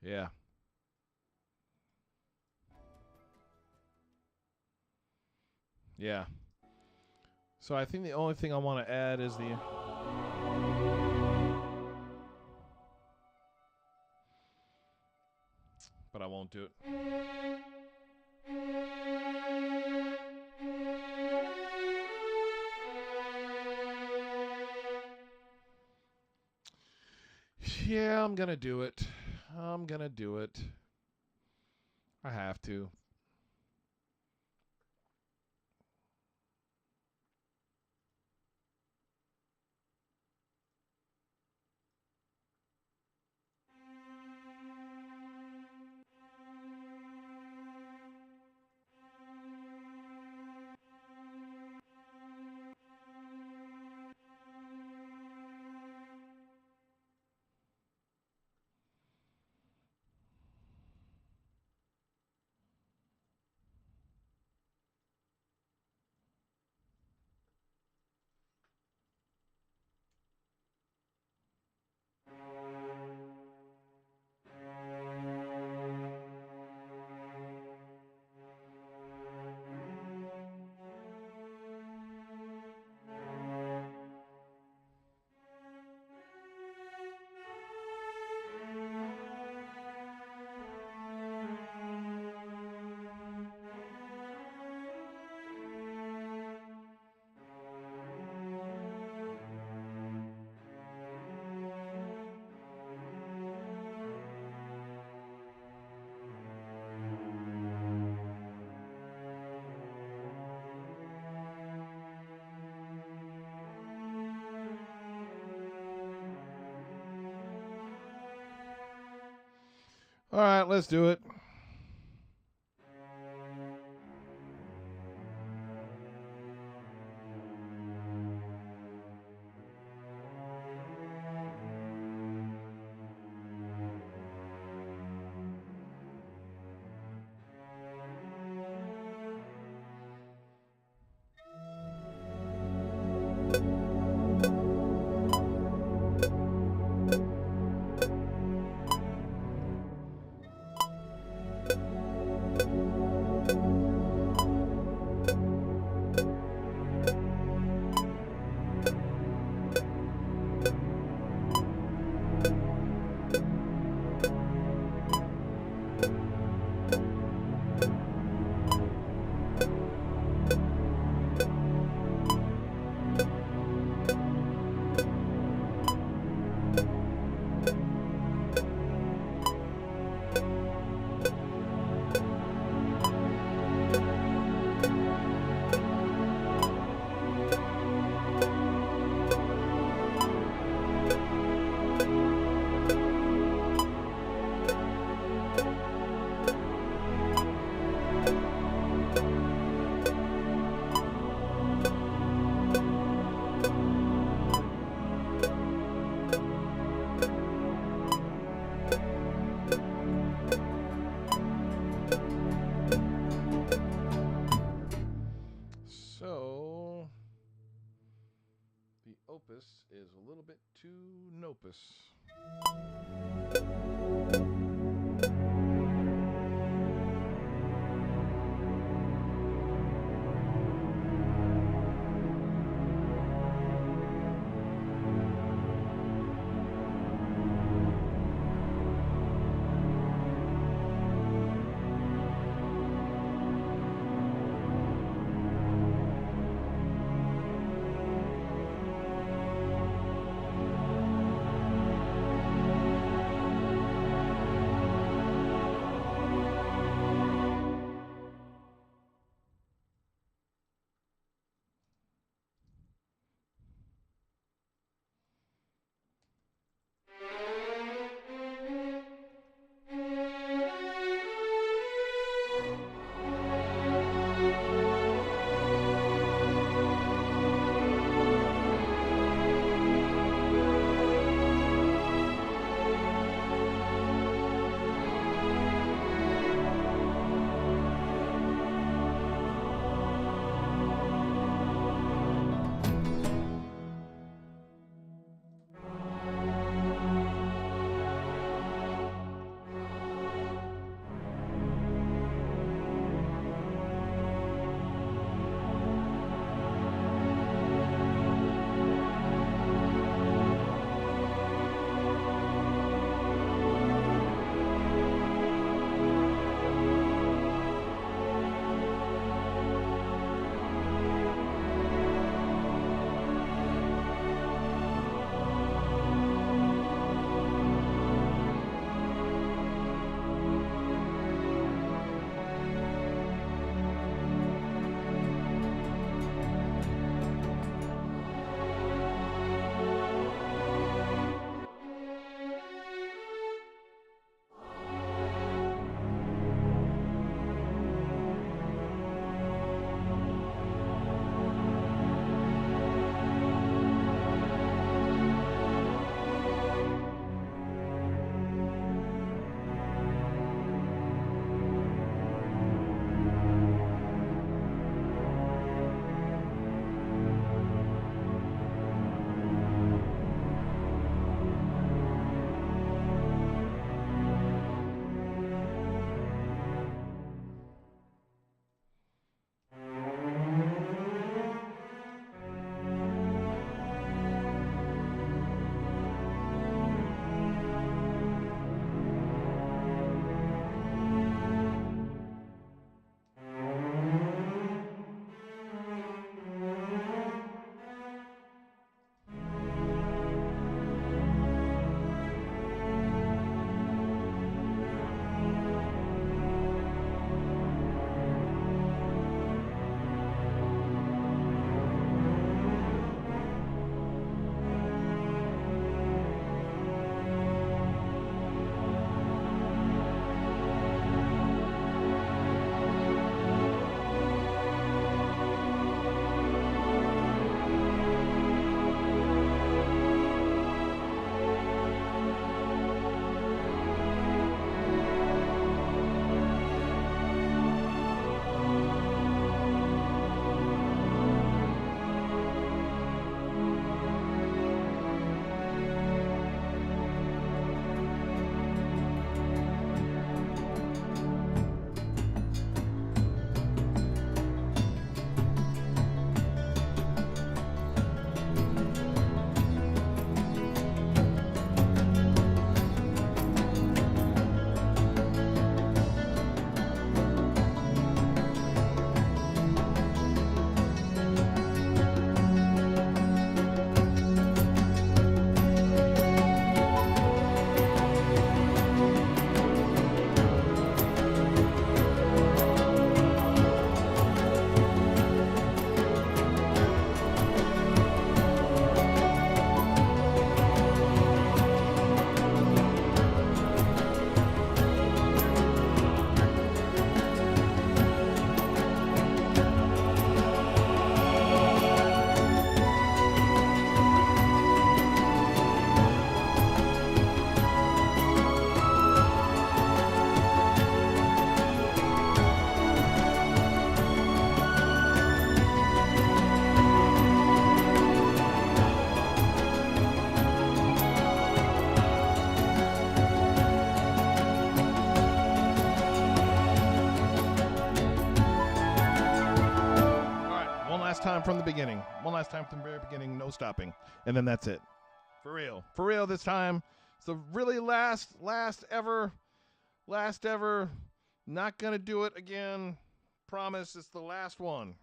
Yeah. Yeah. So I think the only thing I want to add is the... But I won't do it. Yeah, I'm going to do it. I'm going to do it. I have to. All right, let's do it. Is a little bit too nopus. time from the beginning. One last time from the very beginning, no stopping. And then that's it. For real. For real this time. It's the really last ever. Not going to do it again. Promise it's the last one.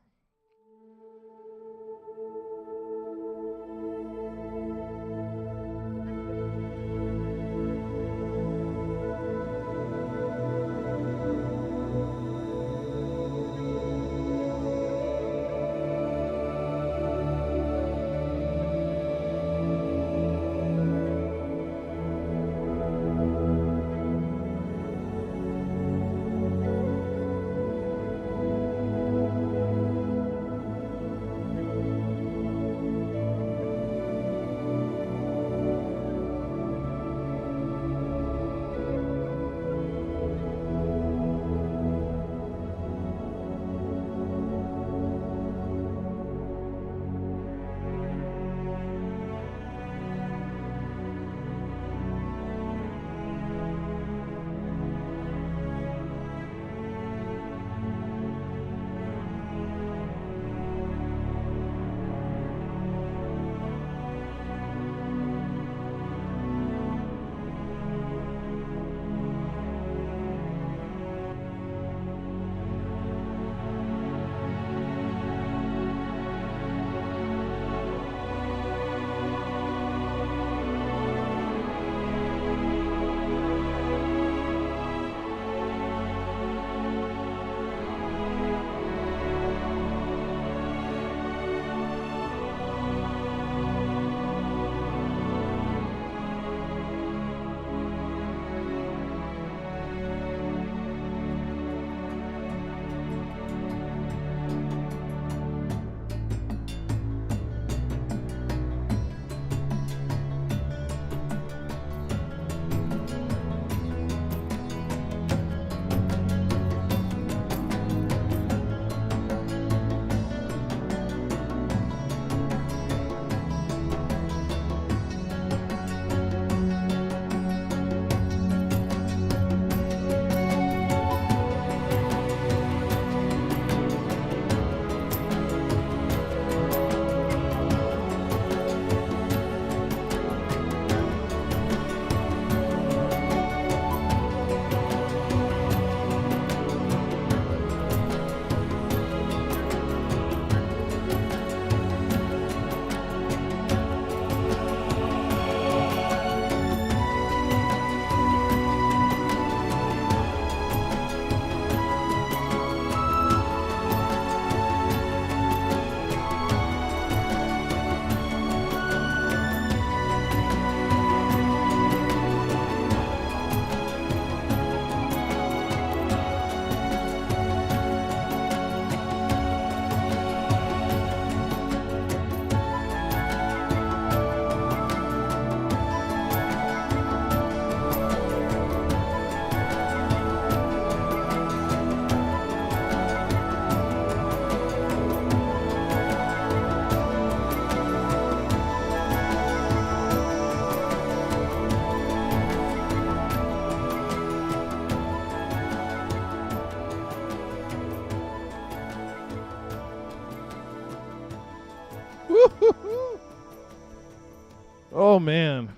Oh, man.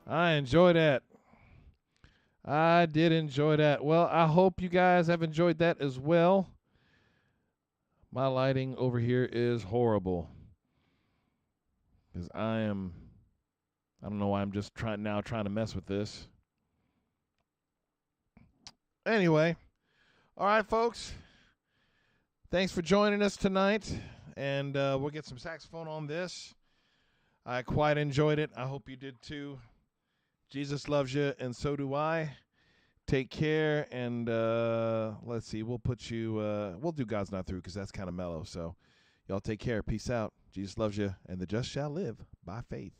I enjoy that. I did enjoy that. Well, I hope you guys have enjoyed that as well. My lighting over here is horrible. Because I don't know why I'm just trying to mess with this. Anyway. All right, folks. Thanks for joining us tonight. And we'll get some saxophone on this. I quite enjoyed it. I hope you did too. Jesus loves you, and so do I. Take care, and let's see. We'll do God's Not Through because that's kind of mellow. So y'all take care. Peace out. Jesus loves you, and the just shall live by faith.